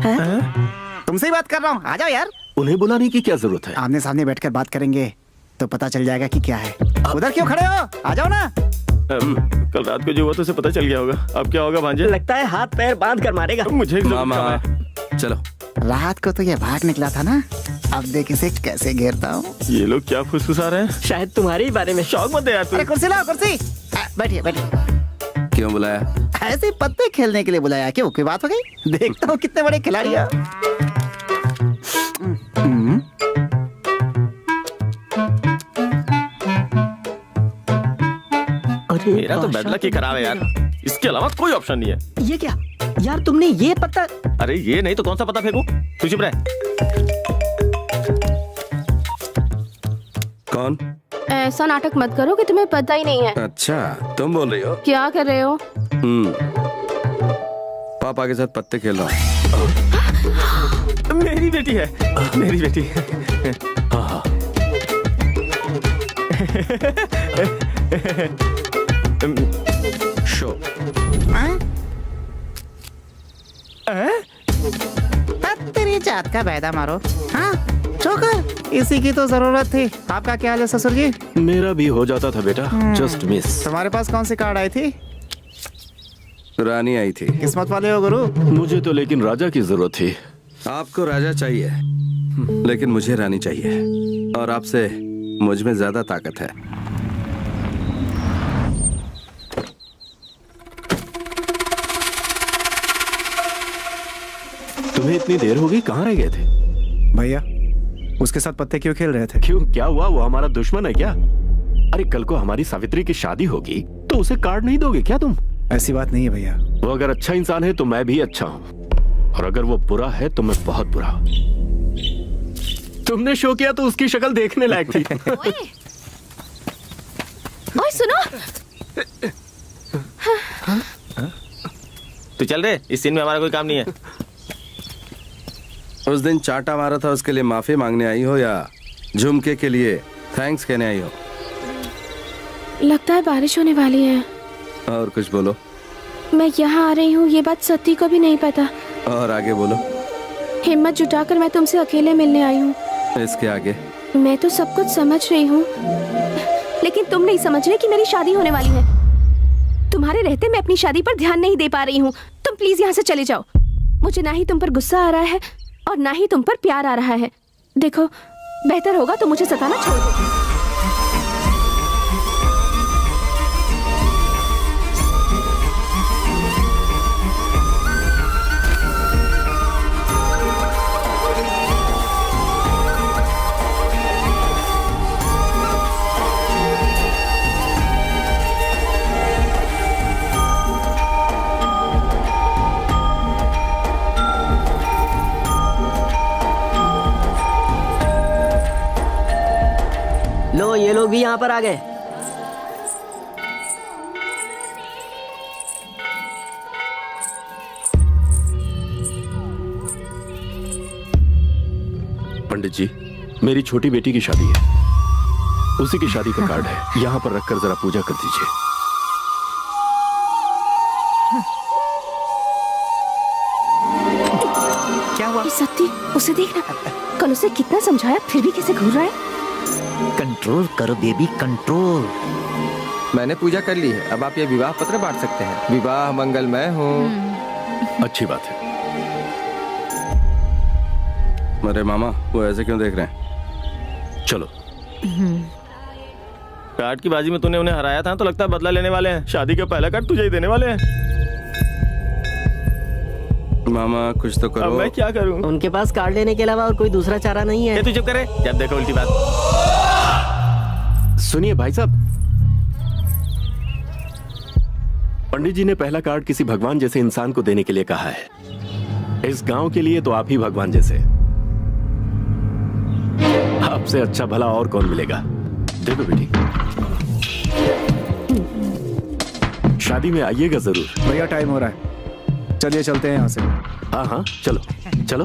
तुमसे ही बात कर रहा हूँ, आ जाओ यार। उन्हें बुलाने की क्या जरूरत है? आमने सामने बैठकर बात करेंगे तो पता चल जाएगा कि क्या है। उधर क्यों खड़े हो, आ जाओ ना। कल रात को जो हुआ तो उसे पता चल गया होगा। अब क्या होगा भांजे? लगता है हाथ पैर बांध कर मारेगा। मुझे मामा चलो। रात को तो ये भाग निकला था ना, अब देख इसे कैसे घेरता हूँ। ये लोग क्या फुसफुसा रहे हैं? शायद तुम्हारे ही बारे में। शौक मत दे यार तू। अरे कुर्सी लाओ, कुर्सी। बैठिए बैठिए। क्यों बुलाया? ऐसे पत्ते खेलने के लिए बुलाया। क्यों, कोई बात हो गई? देखता हूँ कितने बड़े खिलाड़ी हैं। मेरा तो बैड लक ही खराब है यार, इसके अलावा कोई ऑप्शन नहीं है। ये क्या यार, तुमने ये पत्ता? अरे ये नहीं तो कौन सा पत्ता फेंकूं? तू चुप रह। कौन? ऐसा नाटक मत करो कि तुम्हें पता ही नहीं है। अच्छा तुम बोल रही हो? क्या कर रहे हो? पापा के साथ पत्ते खेल रहा हूँ। मेरी बेटी है, मेरी बेटी है। शो तेरी जात का बैदा मारो। हाँ चौकर, इसी की तो जरूरत थी। आपका क्या हाल है ससुर जी? मेरा भी हो जाता था बेटा, जस्ट मिस। तुम्हारे पास कौन सी कार्ड आई थी? रानी आई थी। किस्मत वाले हो गुरु। मुझे तो लेकिन राजा की जरूरत थी। आपको राजा चाहिए, लेकिन मुझे रानी चाहिए, और आपसे मुझ में ज्यादा ताकत है। तुम्हें इतनी देर हो गई, कहाँ रह गए थे? भैया उसके साथ पत्ते क्यों खेल रहे थे? क्यों, क्या हुआ? वो हमारा दुश्मन है क्या? अरे कल को हमारी सावित्री की शादी होगी तो उसे कार्ड नहीं दोगे क्या तुम? ऐसी बात नहीं है भैया। वो अगर अच्छा इंसान है तो मैं भी अच्छा हूँ, और अगर वो बुरा है तो मैं बहुत बुरा। तुमने शो किया तो उसकी शक्ल देखने लायक थी। ओए सुनो, तू चल रहे, इस सीन में हमारा कोई काम नहीं है। उस दिन चाटा मारा था, उसके लिए माफी मांगने आई हो या झुमके के लिए थैंक्स कहने आई हो? लगता है बारिश होने वाली है। और कुछ बोलो। मैं यहाँ आ रही हूँ ये बात सती को भी नहीं पता। और आगे बोलो। हिम्मत जुटाकर मैं तुमसे अकेले मिलने आई हूँ। इसके आगे? मैं तो सब कुछ समझ रही हूँ, लेकिन तुम नहीं समझ रहे कि मेरी शादी होने वाली है। तुम्हारे रहते मैं अपनी शादी पर ध्यान नहीं दे पा रही हूँ। तुम प्लीज यहाँ से चले जाओ। मुझे ना ही तुम पर गुस्सा आ रहा है और ना ही तुम पर प्यार आ रहा है। देखो, बेहतर होगा तो मुझे सताना छोड़ दो। लो ये लोग भी यहाँ पर आ गए। पंडित जी, मेरी छोटी बेटी की शादी है, उसी की शादी का कार्ड है, यहाँ पर रखकर जरा पूजा कर दीजिए। क्या हुआ? सत्ती, उसे देखना, कल उसे कितना समझाया फिर भी कैसे घूर रहा है। कंट्रोल करो बेबी, कंट्रोल। मैंने पूजा कर ली है, अब आप ये विवाह पत्र बांट सकते हैं। विवाह मंगलमय हो। अच्छी बात है। अरे मामा, वो ऐसे क्यों देख रहे हैं? चलो। कार्ड की बाजी में तूने उन्हें हराया था तो लगता है बदला लेने वाले हैं। शादी का पहला कार्ड तुझे ही देने वाले हैं। मामा कुछ तो करो। अब मैं क्या करूं? उनके पास कार्ड लेने के अलावा और कोई दूसरा चारा नहीं है। तू चुप करे, जब देखो उल्टी बात। सुनिए भाई साहब, पंडित जी ने पहला कार्ड किसी भगवान जैसे इंसान को देने के लिए कहा है। इस गांव के लिए तो आप ही भगवान जैसे। आपसे अच्छा भला और कौन मिलेगा। देखो बेटी, शादी में आइएगा जरूर। भैया टाइम हो रहा है, चलिए चलते हैं यहाँ से। हाँ हाँ चलो चलो।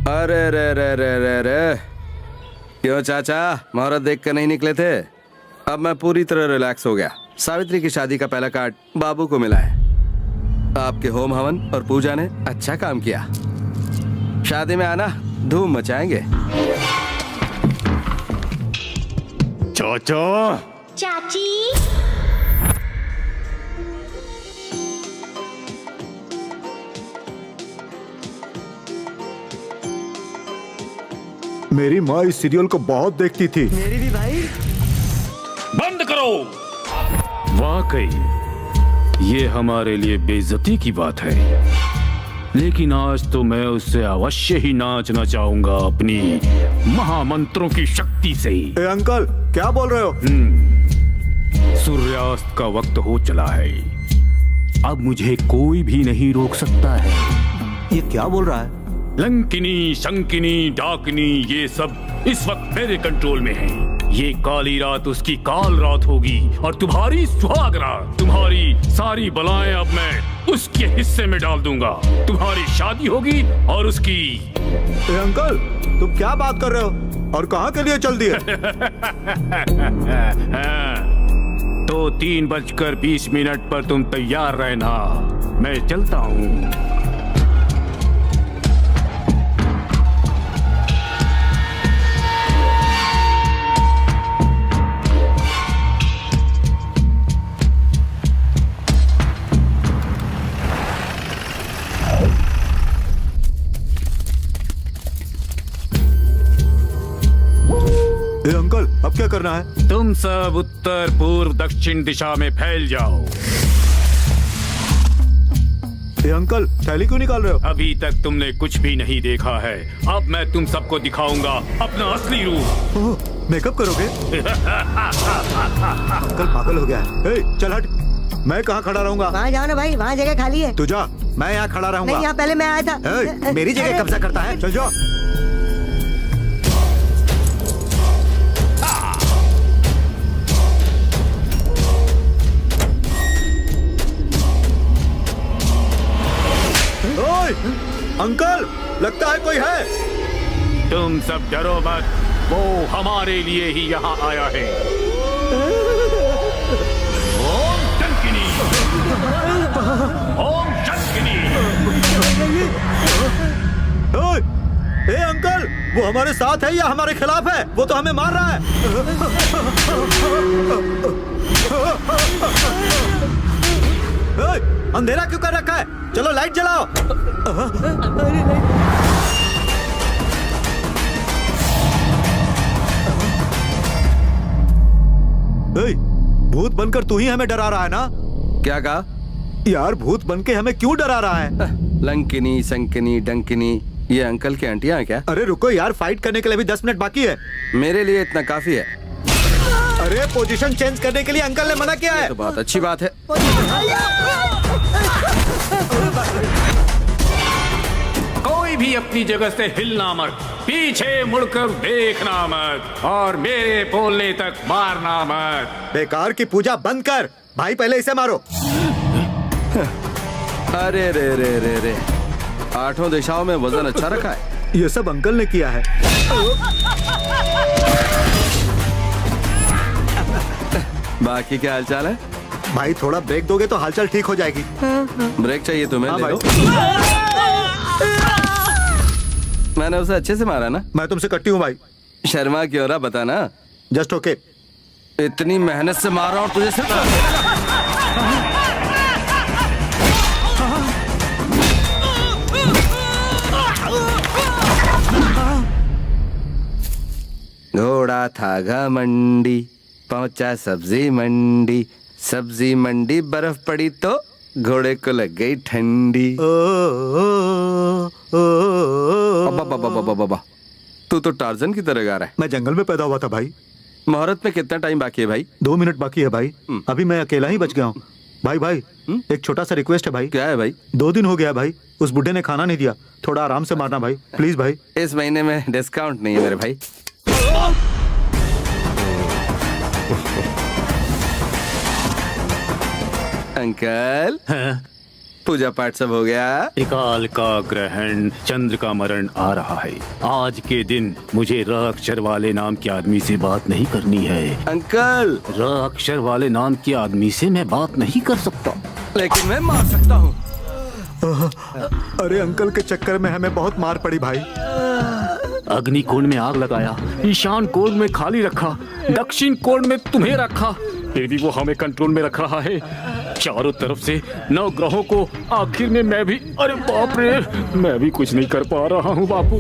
अरे रे रे रे रे रे, क्यों चाचा, मुहूर्त देख कर नहीं निकले थे? अब मैं पूरी तरह रिलैक्स हो गया। सावित्री की शादी का पहला कार्ड बाबू को मिला है। आपके होम हवन और पूजा ने अच्छा काम किया। शादी में आना, धूम मचाएंगे। चोचो चाची मेरी माँ इस सीरियल को बहुत देखती थी। मेरी भी भाई। बंद करो। वाकई ये हमारे लिए बेइज्जती की बात है, लेकिन आज तो मैं उससे अवश्य ही नाचना चाहूंगा अपनी महामंत्रों की शक्ति से ही। ए अंकल, क्या बोल रहे हो? सूर्यास्त का वक्त हो चला है, अब मुझे कोई भी नहीं रोक सकता है। ये क्या बोल रहा है? लंकिनी, शंकिनी, डाकिनी, ये सब इस वक्त मेरे कंट्रोल में है। ये काली रात उसकी काल रात होगी और तुम्हारी सुहाग रात। तुम्हारी सारी बलाएं अब मैं उसके हिस्से में डाल दूंगा। तुम्हारी शादी होगी और उसकी। ए अंकल, तुम क्या बात कर रहे हो और कहाँ के लिए चल दिए? तो 3:20 पर तुम तैयार रहना, मैं चलता हूँ। ए अंकल, अब क्या करना है? तुम सब उत्तर, पूर्व, दक्षिण दिशा में फैल जाओ। ए अंकल, थैली क्यों निकाल रहे हो? अभी तक तुमने कुछ भी नहीं देखा है, अब मैं तुम सबको दिखाऊंगा अपना असली रूप। मेकअप करोगे? अंकल पागल हो गया है। ए, चल हट। मैं कहाँ खड़ा रहूंगा? वहाँ जाओ ना भाई, वहाँ जगह खाली है। तू जा, मैं यहाँ खड़ा रहूंगा। नहीं, यहाँ पहले मैं आया था। ए, मेरी जगह कब्जा करता है, चल जाओ। अंकल, लगता है कोई है। तुम सब डरो मत, वो हमारे लिए ही यहाँ आया है। ओम शंकिनी, ओम शंकिनी। ए अंकल, वो हमारे साथ है या हमारे खिलाफ है? वो तो हमें मार रहा है। अंधेरा क्यों कर रखा है? चलो लाइट जलाओ। भूत बनकर तू ही हमें डरा रहा है ना? क्या कहा? यार, भूत बनके हमें क्यों डरा रहा है? लंकिनी, संकिनी, डंकिनी, ये अंकल की आंटियां हैं क्या? अरे रुको यार, फाइट करने के लिए भी 10 मिनट बाकी है। मेरे लिए इतना काफी है। अरे पोजीशन चेंज करने के लिए अंकल ने मना किया है। तो बहुत अच्छी बात है। कोई भी अपनी जगह से हिलना मत, पीछे मुड़कर देखना मत और मेरे बोलने तक मारना मत। बेकार की पूजा बंद कर भाई, पहले इसे मारो। अरे रे रे रे रे, 8 दिशाओं में वजन अच्छा रखा है। ये सब अंकल ने किया है। बाकी क्या हालचाल है? भाई थोड़ा ब्रेक दोगे तो हालचाल ठीक हो जाएगी। ब्रेक चाहिए तुम्हें? ले लो। मैंने उसे अच्छे से मारा ना? मैं तुमसे कट्टी हूँ भाई। शर्मा क्यों रहा, बताना। Just okay. इतनी मेहनत से मारा और तुझे सिर्फ घोड़ा था घमंडी, पहुंचा सब्जी मंडी, सब्जी मंडी बर्फ पड़ी तो घोड़े को लग गई ठंडी। बाबा, तू तो टार्जन की तरह गा रहा है। मैं जंगल में पैदा हुआ था भाई। मुहूर्त में कितना टाइम बाकी है भाई? 2 मिनट बाकी है भाई। अभी मैं अकेला ही बच गया हूँ। भाई एक छोटा सा रिक्वेस्ट है भाई। क्या है भाई? 2 दिन हो गया भाई, उस बुढ़े ने खाना नहीं दिया। थोड़ा आराम से मारना भाई, प्लीज भाई। इस महीने में डिस्काउंट नहीं है मेरे भाई। अंकल, पूजा पाठ सब हो गया? त्रिकाल का ग्रहण, चंद्र का मरण आ रहा है। आज के दिन मुझे र अक्षर वाले नाम के आदमी से बात नहीं करनी है। अंकल, र अक्षर वाले नाम के आदमी से मैं बात नहीं कर सकता। लेकिन मैं मार सकता हूँ। अरे अंकल के चक्कर में हमें बहुत मार पड़ी भाई। अग्निकोण में आग लगाया, ईशान कोण में खाली रखा, दक्षिण कोण में तुम्हें रखा, फिर भी वो हमें कंट्रोल में रख रहा है। चारों तरफ से 9 ग्रहों को, आखिर में मैं भी, अरे बाप रे, मैं भी कुछ नहीं कर पा रहा हूँ बापू।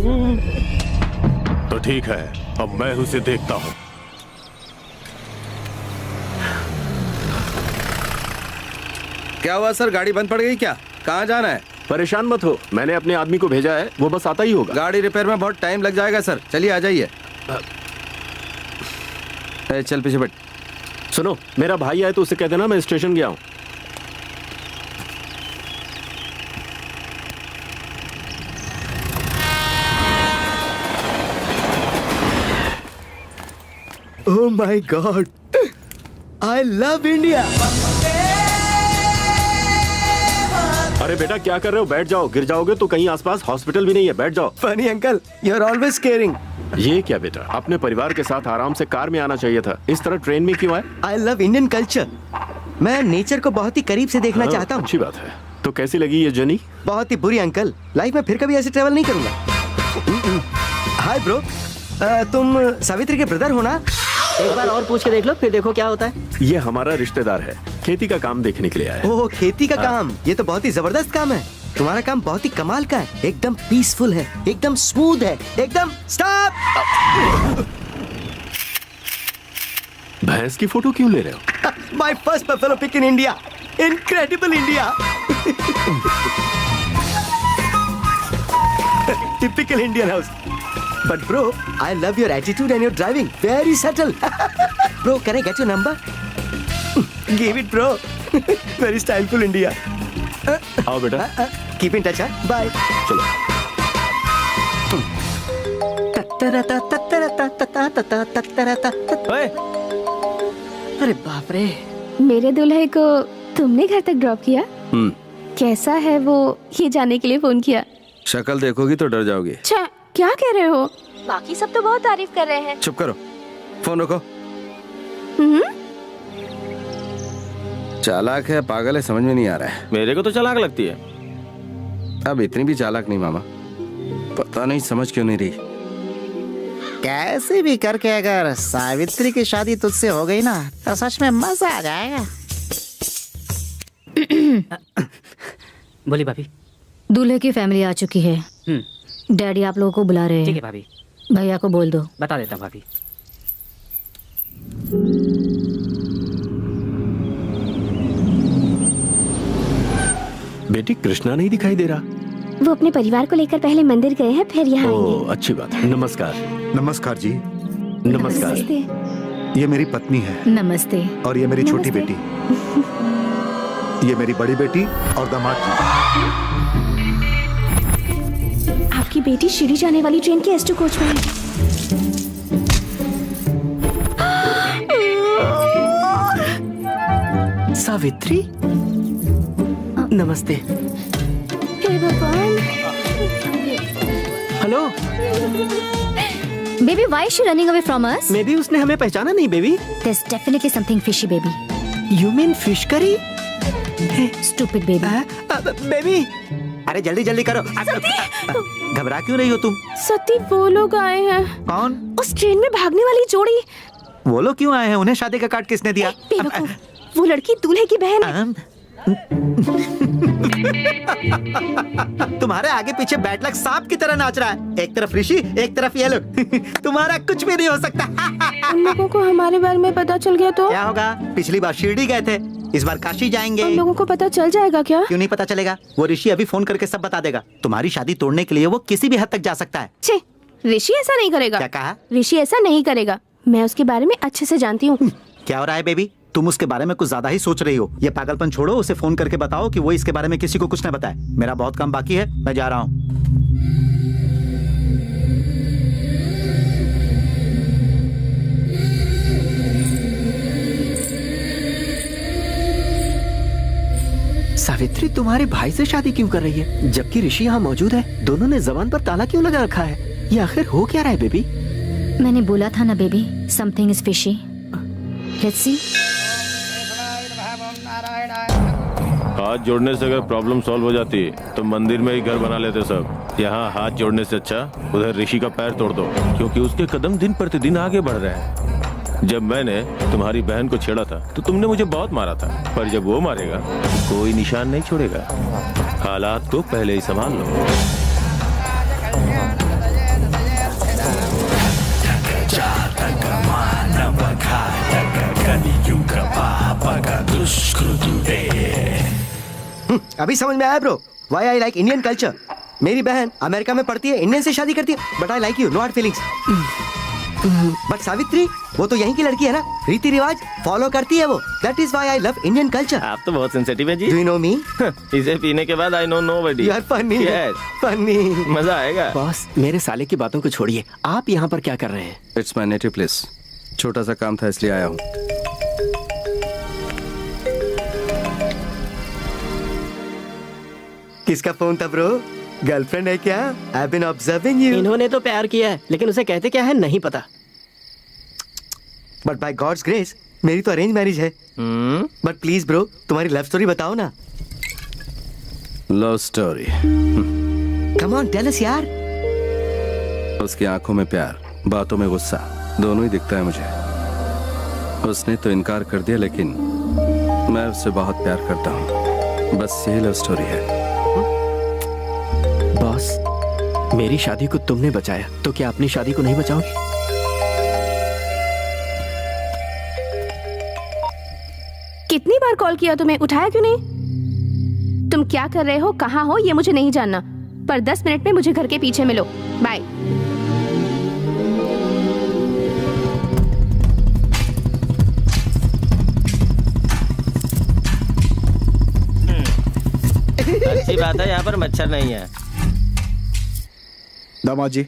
तो ठीक है, अब मैं उसे देखता हूँ। क्या हुआ सर, गाड़ी बंद पड़ गई क्या? कहाँ जाना है? परेशान मत हो, मैंने अपने आदमी को भेजा है, वो बस आता ही होगा। गाड़ी रिपेयर में बहुत टाइम लग जाएगा सर, चलिए आ जाइए। चल पीछे बैठ। सुनो, मेरा भाई आए तो उसे कह देना मैं स्टेशन गया हूँ। Oh my God, I love India. अरे बेटा क्या कर रहे हो? बैठ जाओ, गिर जाओगे तो कहीं आसपास हॉस्पिटल भी नहीं है, बैठ जाओ। Funny uncle, you are always caring. ये क्या बेटा, अपने परिवार के साथ आराम से कार में आना चाहिए था, इस तरह ट्रेन में क्यों आए? आई लव इंडियन कल्चर, मैं नेचर को बहुत ही करीब से देखना चाहता हूँ। अच्छी बात है। तो कैसी लगी ये जर्नी? बहुत ही बुरी अंकल, लाइफ में फिर कभी ऐसे ट्रेवल नहीं करूंगा। हाय ब्रो, तुम सावित्री के ब्रदर हो ना? एक बार और पूछ के देख लो, फिर देखो क्या होता है। ये हमारा रिश्तेदार है, खेती का काम देखने के लिए आया है। ओह, खेती का काम, ये तो बहुत ही जबरदस्त काम है। तुम्हारा काम बहुत ही कमाल का है, एकदम पीसफुल है, एकदम स्मूथ है, एकदम। स्टॉप! भैंस की फोटो क्यों ले रहे हो? My first buffalo pic in India, incredible India. Typical Indian house. But bro, I love your attitude and your driving. Very subtle. Bro, can I get your number? Give it, bro. Very styleful India. आओ बेटा। Keep in touch, huh? Bye. चलो। अरे बाप रे। मेरे दूल्हे को तुमने घर तक ड्रॉप किया? कैसा है वो, ये जानने के लिए फोन किया। शक्ल देखोगी तो डर जाओगी। अच्छा, क्या कह रहे हो? बाकी सब तो बहुत तारीफ कर रहे हैं। चुप करो, फोन रखो। चालाक है, पागल है, समझ में नहीं आ रहा है। मेरे को तो चालाक लगती है। अब इतनी भी चालाक नहीं मामा, पता नहीं समझ क्यों नहीं रही। कैसे भी करके अगर सावित्री की शादी तुझसे हो गई ना तो सच में मजा आ जाएगा। बोली भाभी। दूल्हे की फैमिली आ चुकी है। डैडी आप लोगों को बुला रहे हैं। ठीक है भाभी। भैया को बोल दो। बता देता हूँ भाभी। बेटी कृष्णा नहीं दिखाई दे रहा। वो अपने परिवार को लेकर पहले मंदिर गए हैं, फिर यहाँ ओह, अच्छी बात है। नमस्कार। नमस्कार जी। नमस्कार। ये मेरी पत्नी है। नमस्ते। और ये मेरी छोटी बेटी। ये मेरी बड़ी बेटी और दामाद जी। आपकी बेटी शिरडी जाने वाली ट्रेन के S2 कोच में है। सावित्री, नमस्ते। हे भगवान। Hello baby, why is she running away from us? May be उसने हमें पहचाना नहीं baby. There's definitely something fishy, baby. You mean fish curry? Stupid baby. Baby, अरे जल्दी जल्दी करो। घबरा क्यों रही हो तुम? सती, वो लोग आए हैं। कौन? उस ट्रेन में भागने वाली जोड़ी। वो लोग क्यों आए हैं? उन्हें शादी का कार्ड किसने दिया? बेवकूफ, वो लड़की दूल्हे की बहन है। तुम्हारे आगे पीछे बैड लक सांप की तरह नाच रहा है, एक तरफ ऋषि एक तरफ ये लोग। तुम्हारा कुछ भी नहीं हो सकता। उन लोगों को हमारे बारे में पता चल गया तो क्या होगा? पिछली बार शिरडी गए थे, इस बार काशी जाएंगे। उन लोगों को पता चल जाएगा क्या? क्यों नहीं पता चलेगा? वो ऋषि अभी फोन करके सब बता देगा। तुम्हारी शादी तोड़ने के लिए वो किसी भी हद तक जा सकता है। छे, ऋषि ऐसा नहीं करेगा। क्या कहा? ऋषि ऐसा नहीं करेगा, मैं उसके बारे में अच्छे से जानती हूँ। क्या हो रहा है बेबी? तुम उसके बारे में कुछ ज्यादा ही सोच रही हो। ये पागलपन छोड़ो, उसे फोन करके बताओ कि वो इसके बारे में किसी को कुछ न बताए। मेरा बहुत काम बाकी है, मैं जा रहा हूँ। सावित्री तुम्हारे भाई से शादी क्यों कर रही है जबकि ऋषि यहाँ मौजूद है? दोनों ने जबान पर ताला क्यों लगा रखा है? ये आखिर हो क्या रहा है बेबी? मैंने बोला था ना baby, something is fishy. Let's see. हाथ जोड़ने से अगर प्रॉब्लम सॉल्व हो जाती तो मंदिर में ही घर बना लेते सब। यहाँ हाथ जोड़ने से अच्छा उधर ऋषि का पैर तोड़ दो, क्योंकि उसके कदम दिन प्रतिदिन आगे बढ़ रहे हैं। जब मैंने तुम्हारी बहन को छेड़ा था तो तुमने मुझे बहुत मारा था, पर जब वो मारेगा तो कोई निशान नहीं छोड़ेगा। हालात को पहले ही संभाल लो। अभी समझ में आया bro, why I like Indian culture. मेरी बहन अमेरिका में पढ़ती है, इंडियन से शादी करती है, but I like you, no hard feelings. But Savitri वो तो यहीं की लड़की है ना, रीति रिवाज फॉलो करती है वो, that is why I love Indian culture. आप तो बहुत सेंसिटिव है जी। Do you know me? इसे पीने के बाद I know nobody. You are funny, funny. मजा आएगा। बॉस मेरे साले की बातों को छोड़िए, आप यहाँ पर क्या कर रहे हैं? It's my native place. छोटा सा काम था इसलिए आया हूँ। किसका फोन था ब्रो? गर्लफ्रेंड है क्या? I been observing you. इन्होंने तो प्यार किया है, लेकिन उसे कहते क्या है नहीं पता। बट बाय गॉड्स ग्रेस मेरी तो अरेंज मैरिज है। बट प्लीज ब्रो तुम्हारी लव स्टोरी बताओ ना। Love story? Come on tell us यार। उसकी आंखों में प्यार, बातों में गुस्सा, दोनों ही दिखता है मुझे। उसने तो इनकार कर दिया, लेकिन मैं उससे बहुत प्यार करता हूँ। बस यही लव स्टोरी है। बॉस मेरी शादी को तुमने बचाया, तो क्या अपनी शादी को नहीं बचाओगे? कितनी बार कॉल किया तुम्हें, उठाया क्यों नहीं? तुम क्या कर रहे हो, कहाँ हो, ये मुझे नहीं जानना, पर 10 मिनट में मुझे घर के पीछे मिलो। बाय। अच्छी बात है, यहाँ पर मच्छर नहीं है। दामाद जी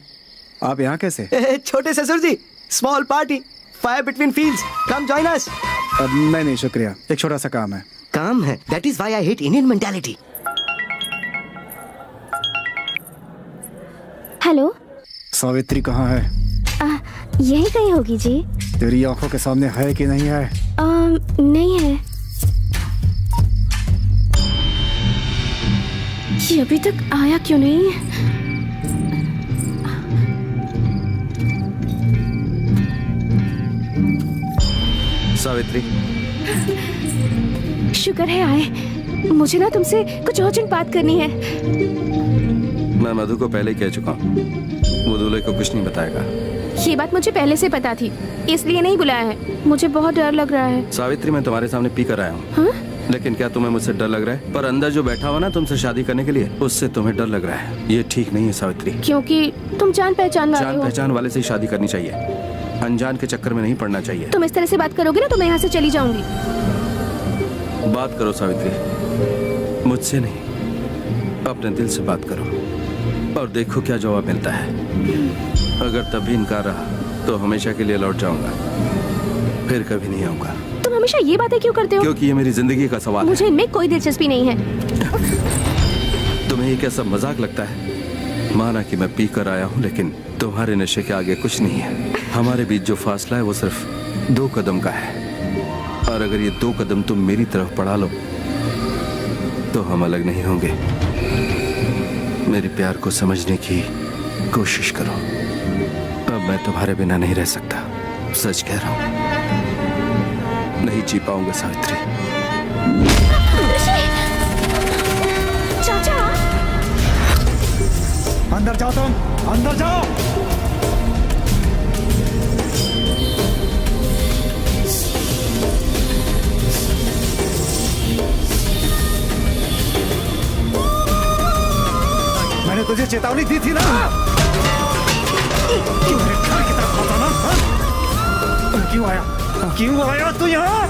आप यहाँ कैसे? छोटे ससुर जी, small party, fire between fields, come join us. नहीं शुक्रिया, एक छोटा सा काम है। काम है? That is why I hate Indian mentality. Hello Savitri कहाँ है? यही कहीं होगी जी। तेरी आंखों के सामने है कि नहीं है? नहीं है। ये अभी तक आया क्यों नहीं? सावित्री, शुक्र है आए। मुझे ना तुमसे कुछ अर्जेंट बात करनी है। मैं मधु को पहले ही कह चुका हूँ, वो दूल्हे को कुछ नहीं बताएगा। ये बात मुझे पहले से पता थी, इसलिए नहीं बुलाया है। मुझे बहुत डर लग रहा है। सावित्री मैं तुम्हारे सामने पी कर आया हूँ। लेकिन क्या तुम्हें मुझसे डर लग रहा है? पर अंदर जो बैठा हुआ ना तुमसे शादी करने के लिए, उससे तुम्हें डर लग रहा है। ये ठीक नहीं है सावित्री। क्योंकि तुम जान पहचान वाले हो। जान पहचान वाले से ही शादी करनी चाहिए, अनजान के चक्कर में नहीं पड़ना चाहिए। तुम इस तरह से बात करोगे ना तो मैं यहाँ से चली जाऊंगी। बात करो सावित्री, मुझसे नहीं, अपने दिल से बात करो और देखो क्या जवाब मिलता है। अगर तभी इनकार रहा तो हमेशा के लिए लौट जाऊंगा, फिर कभी नहीं आऊंगा। तुम हमेशा ये बातें क्यों करते हो? क्योंकि ये मेरी जिंदगी का सवाल है। मुझे इनमें कोई दिलचस्पी नहीं है। तुम्हें ये कैसा मजाक लगता है? माना कि मैं पी कर आया हूँ, लेकिन तुम्हारे नशे के आगे कुछ नहीं है। हमारे बीच जो फासला है वो सिर्फ 2 कदम का है, और अगर ये 2 कदम तुम मेरी तरफ बढ़ा लो तो हम अलग नहीं होंगे। मेरे प्यार को समझने की कोशिश करो। अब मैं तुम्हारे बिना नहीं रह सकता, सच कह रहा हूँ। नहीं जी पाऊंगा सावित्री। चाचा अंदर जाओ, तुम अंदर जाओ। मैंने तुझे चेतावनी दी थी ना। क्यों मेरे घर की तरफ आता ना? क्यों आया? क्यों आया तू यहाँ?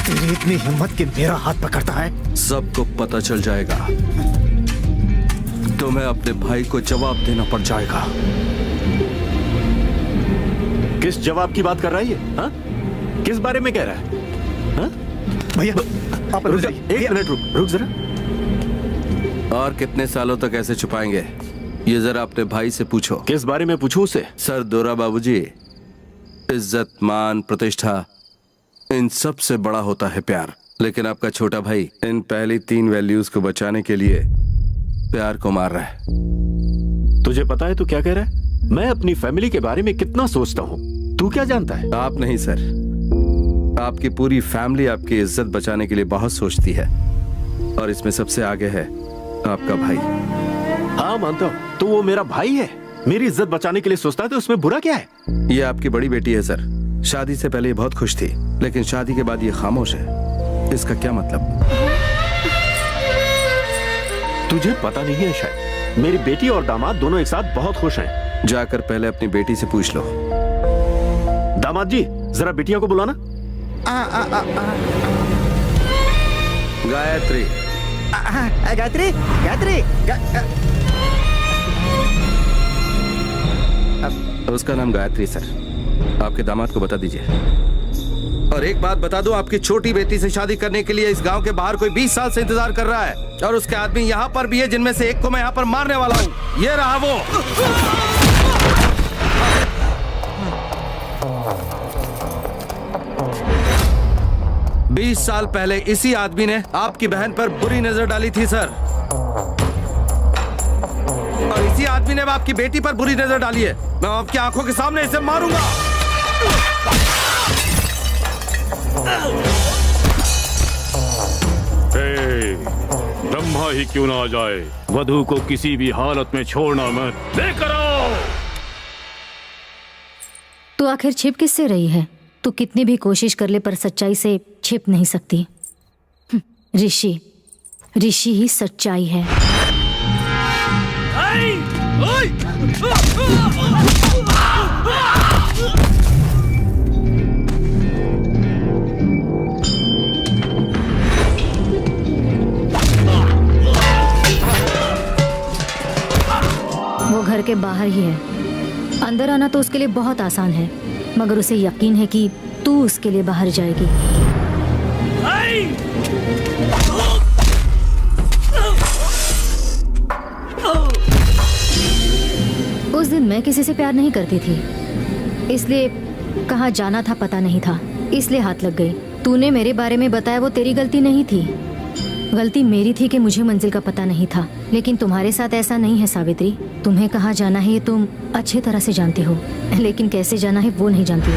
तेरी इतनी हिम्मत कि मेरा हाथ पकड़ता है? सबको पता चल जाएगा। तुम्हें अपने भाई को जवाब देना पड़ जाएगा। किस जवाब की बात कर रहा है ये? हाँ? किस बारे में कह रहा है? हाँ? भैया आप रुक जा, 1 मिनट रुक जरा। और कितने सालों तक ऐसे छुपाएंगे? ये जरा अपने भाई से पूछो। किस बारे में पूछूं उसे? सर दोरा बाबूजी, इज्जत, मान, प्रतिष्ठा, इन सब से बड़ा होता है प्यार। लेकिन आपका छोटा भाई इन पहली 3 वैल्यूज को बचाने के लिए प्यार को मार रहा है। तुझे पता है तू क्या कह रहा है? मैं अपनी फैमिली के बारे में कितना सोचता हूँ, तू क्या जानता है? आप नहीं सर, आपकी पूरी फैमिली आपकी इज्जत बचाने के लिए बहुत सोचती है, और इसमें सबसे आगे है आपका भाई। हाँ मानता हूँ, तो वो मेरा भाई है, मेरी इज्जत बचाने के लिए सोचता है, तो उसमें बुरा क्या है? ये आपकी बड़ी बेटी है सर। शादी से पहले ये बहुत खुश थी, लेकिन शादी के बाद ये खामोश है। इसका क्या मतलब? तुझे पता नहीं है शायद, मेरी बेटी और दामाद दोनों एक साथ बहुत खुश हैं। जाकर पहले अपनी बेटी से पूछ लो। दामाद जी, जरा बिटिया को बुलाना। गायत्री। गायत्री, गायत्री, उसका नाम गायत्री सर। आपके दामाद को बता दीजिए। और एक बात बता दूं, आपकी छोटी बेटी से शादी करने के लिए इस गांव के बाहर कोई 20 साल से इंतजार कर रहा है, और उसके आदमी यहाँ पर भी है, जिनमें से एक को मैं यहाँ पर मारने वाला हूँ। ये रहा वो। 20 साल पहले इसी आदमी ने आपकी बहन पर बुरी नजर डाली थी सर, और इसी आदमी ने आपकी बेटी पर बुरी नजर डाली है। मैं आपकी आंखों के सामने इसे मारूंगा। ब्रह्मा ही क्यों ना आ जाए, वधू को किसी भी हालत में छोड़ना मत। लेकर आओ। तू आखिर छिप किससे रही है? तू कितनी भी कोशिश कर ले, पर सच्चाई से छिप नहीं सकती। ऋषि, ऋषि ही सच्चाई है। वो घर के बाहर ही है। अंदर आना तो उसके लिए बहुत आसान है, मगर उसे यकीन है कि तू उसके लिए बाहर जाएगी। उस दिन मैं किसी से प्यार नहीं करती थी, इसलिए कहाँ जाना था पता नहीं था, इसलिए हाथ लग गई। तूने मेरे बारे में बताया, वो तेरी गलती नहीं थी। गलती मेरी थी कि मुझे मंजिल का पता नहीं था। लेकिन तुम्हारे साथ ऐसा नहीं है सावित्री। तुम्हें कहाँ जाना है ये तुम अच्छी तरह से जानती हो, लेकिन कैसे जाना है वो नहीं जानती हो।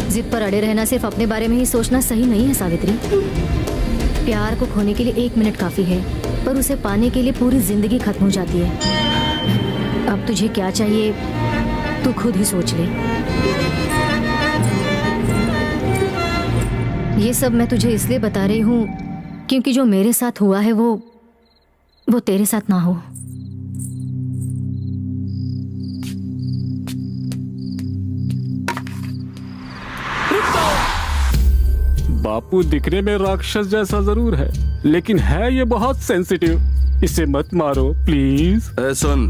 जिद पर अड़े रहना, सिर्फ अपने बारे में ही सोचना सही नहीं है सावित्री। प्यार को खोने के लिए 1 मिनट काफी है, पर उसे पाने के लिए पूरी जिंदगी खत्म हो जाती है। अब तुझे क्या चाहिए तू खुद ही सोच ले। ये सब मैं तुझे इसलिए बता रही हूँ क्योंकि जो मेरे साथ हुआ है वो तेरे साथ ना हो। बापू दिखने में राक्षस जैसा जरूर है, लेकिन है ये बहुत सेंसिटिव। इसे मत मारो प्लीज। सुन,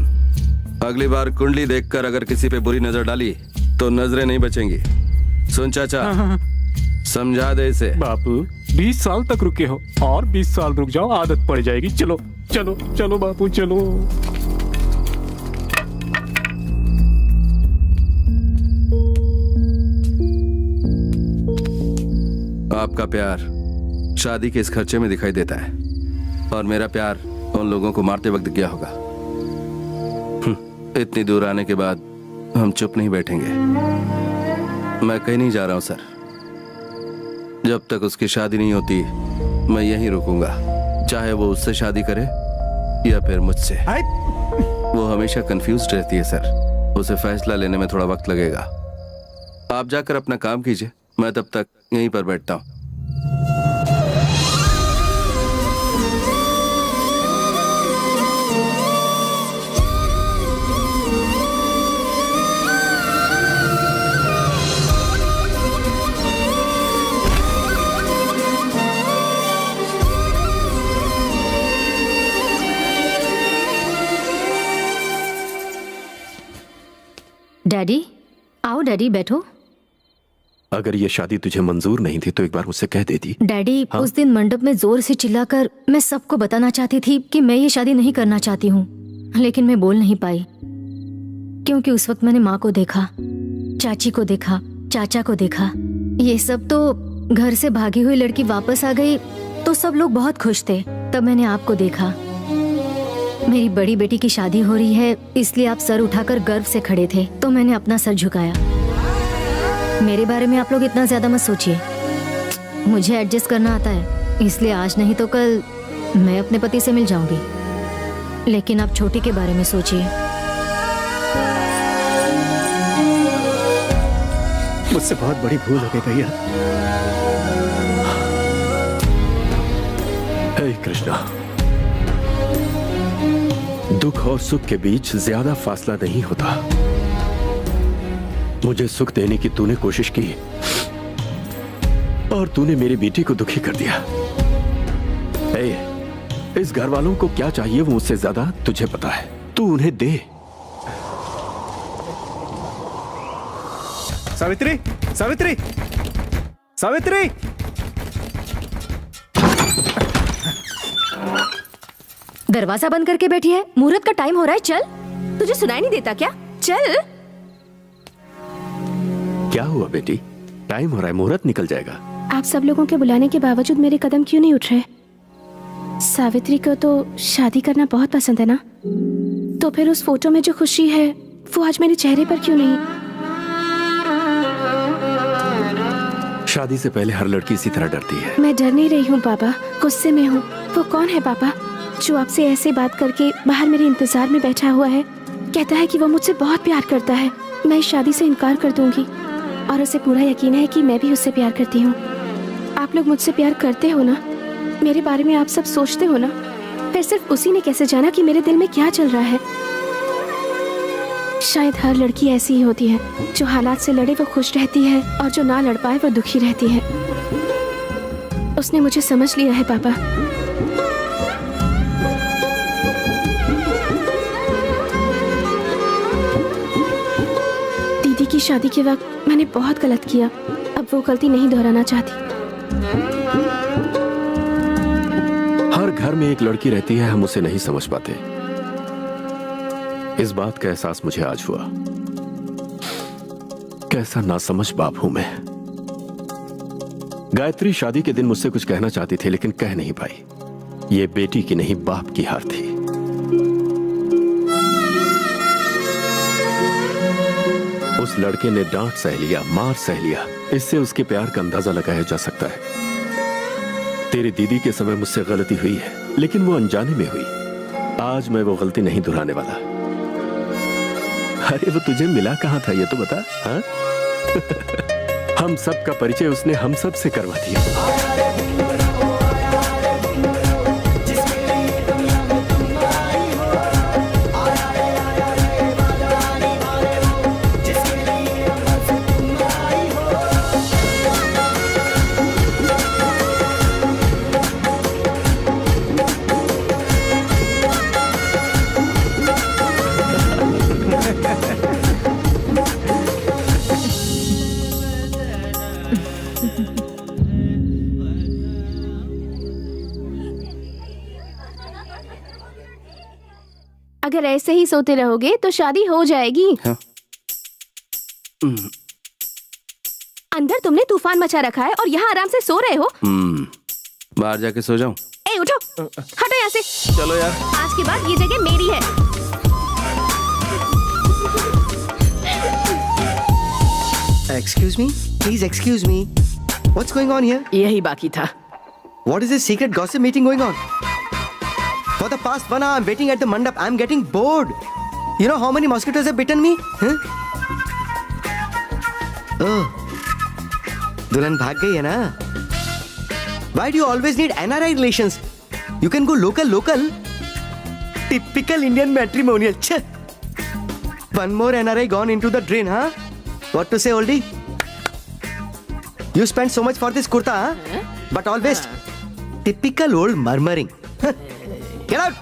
अगली बार कुंडली देखकर अगर किसी पे बुरी नजर डाली तो नजरें नहीं बचेंगी। सुन चाचा, समझा दे इसे। बापू 20 साल तक रुके हो, और 20 साल रुक जाओ, आदत पड़ जाएगी। चलो चलो चलो बापू चलो। आपका प्यार शादी के इस खर्चे में दिखाई देता है, और मेरा प्यार उन लोगों को मारते वक्त गया होगा। इतनी दूर आने के बाद हम चुप नहीं बैठेंगे। मैं कहीं नहीं जा रहा हूं सर। जब तक उसकी शादी नहीं होती मैं यहीं रुकूंगा, चाहे वो उससे शादी करे या फिर मुझसे। वो हमेशा कंफ्यूज्ड रहती है सर, उसे फैसला लेने में थोड़ा वक्त लगेगा। आप जाकर अपना काम कीजिए, मैं तब तक यहीं पर बैठता हूं। डैडी, आओ डैडी, बैठो। अगर ये शादी तुझे मंजूर नहीं थी तो एक बार मुझसे कह देती। डैडी, हाँ? उस दिन मंडप में जोर से चिल्लाकर मैं सबको बताना चाहती थी कि मैं ये शादी नहीं करना चाहती हूँ, लेकिन मैं बोल नहीं पाई क्योंकि उस वक्त मैंने माँ को देखा, चाची को देखा, चाचा को देखा। ये सब तो घर से भागी हुई लड़की वापस आ गई तो सब लोग बहुत खुश थे। तब मैंने आपको देखा। मेरी बड़ी बेटी की शादी हो रही है इसलिए आप सर उठाकर गर्व से खड़े थे, तो मैंने अपना सर झुकाया। मेरे बारे में आप लोग इतना ज्यादा मत सोचिए, मुझे एडजस्ट करना आता है, इसलिए आज नहीं तो कल मैं अपने पति से मिल जाऊंगी। लेकिन आप छोटी के बारे में सोचिए। मुझसे बहुत बड़ी भूल हो गई भैया। हे कृष्णा, दुख और सुख के बीच ज्यादा फासला नहीं होता। मुझे सुख देने की तूने कोशिश की और तूने मेरी बेटी को दुखी कर दिया। इस घर वालों को क्या चाहिए वो मुझसे ज्यादा तुझे पता है। तू उन्हें दे। सावित्री, सावित्री, सावित्री! दरवाजा बंद करके बैठी है, मुहूर्त का टाइम हो रहा है, चल। तुझे सुनाई नहीं देता क्या? चल। क्या हुआ बेटी? टाइम हो रहा है, मुहूर्त निकल जाएगा। आप सब लोगों के बुलाने के बावजूद मेरे कदम क्यों नहीं उठ रहे? सावित्री को तो शादी करना बहुत पसंद है ना, तो फिर उस फोटो में जो खुशी है वो आज मेरे चेहरे पर क्यों नहीं? शादी से पहले हर लड़की इसी तरह डरती है। मैं डर नहीं रही हूँ पापा, गुस्से में हूँ। वो कौन है पापा जो आपसे ऐसे बात करके बाहर मेरे इंतजार में बैठा हुआ है? कहता है कि वो मुझसे बहुत प्यार करता है। मैं इस शादी से इनकार कर दूंगी और उसे पूरा यकीन है कि मैं भी उससे प्यार करती हूँ। आप लोग मुझसे प्यार करते हो ना? मेरे बारे में आप सब सोचते हो ना? फिर सिर्फ उसी ने कैसे जाना कि मेरे दिल में क्या चल रहा है? शायद हर लड़की ऐसी ही होती है, जो हालात से लड़े वो खुश रहती है और जो ना लड़ पाए वो दुखी रहती है। उसने मुझे समझ लिया है पापा। दीदी की शादी के वक्त मैंने बहुत गलत किया, अब वो गलती नहीं दोहराना चाहती। हर घर में एक लड़की रहती है, हम उसे नहीं समझ पाते। इस बात का एहसास मुझे आज हुआ। कैसा नासमझ बाप हूं मैं। गायत्री शादी के दिन मुझसे कुछ कहना चाहती थी लेकिन कह नहीं पाई। ये बेटी की नहीं बाप की हार थी। उस लड़के ने डांट सह लिया, मार सह लिया, इससे उसके प्यार का अंदाजा लगाया जा सकता है। तेरी दीदी के समय मुझसे गलती हुई है लेकिन वो अनजाने में हुई। आज मैं वो गलती नहीं दोहराने वाला। अरे वो तुझे मिला कहाँ था ये तो बता। हाँ? हम सब का परिचय उसने हम सब से करवा दिया। अगर ऐसे ही सोते रहोगे तो शादी हो जाएगी। हाँ। अंदर तुमने तूफान मचा रखा है और यहाँ आराम से सो रहे हो। बाहर जाके सो जाऊं? ए उठो, हटो यहाँ से। चलो यार। आज के बाद ये जगह मेरी है। Excuse me, please excuse me. What's going on here? यही बाकी था। What is this secret gossip meeting going on? For the past 1 hour, I'm waiting at the mandap. I'm getting bored. You know how many mosquitoes have bitten me? Huh? Oh, दुल्हन भाग गई है ना? Why do you always need NRI relations? You can go local. Typical Indian matrimonial. Chh. One more NRI gone into the drain, huh? What to say, oldie? You spent so much for this kurta, huh? But all waste. Typical old murmuring. Get out!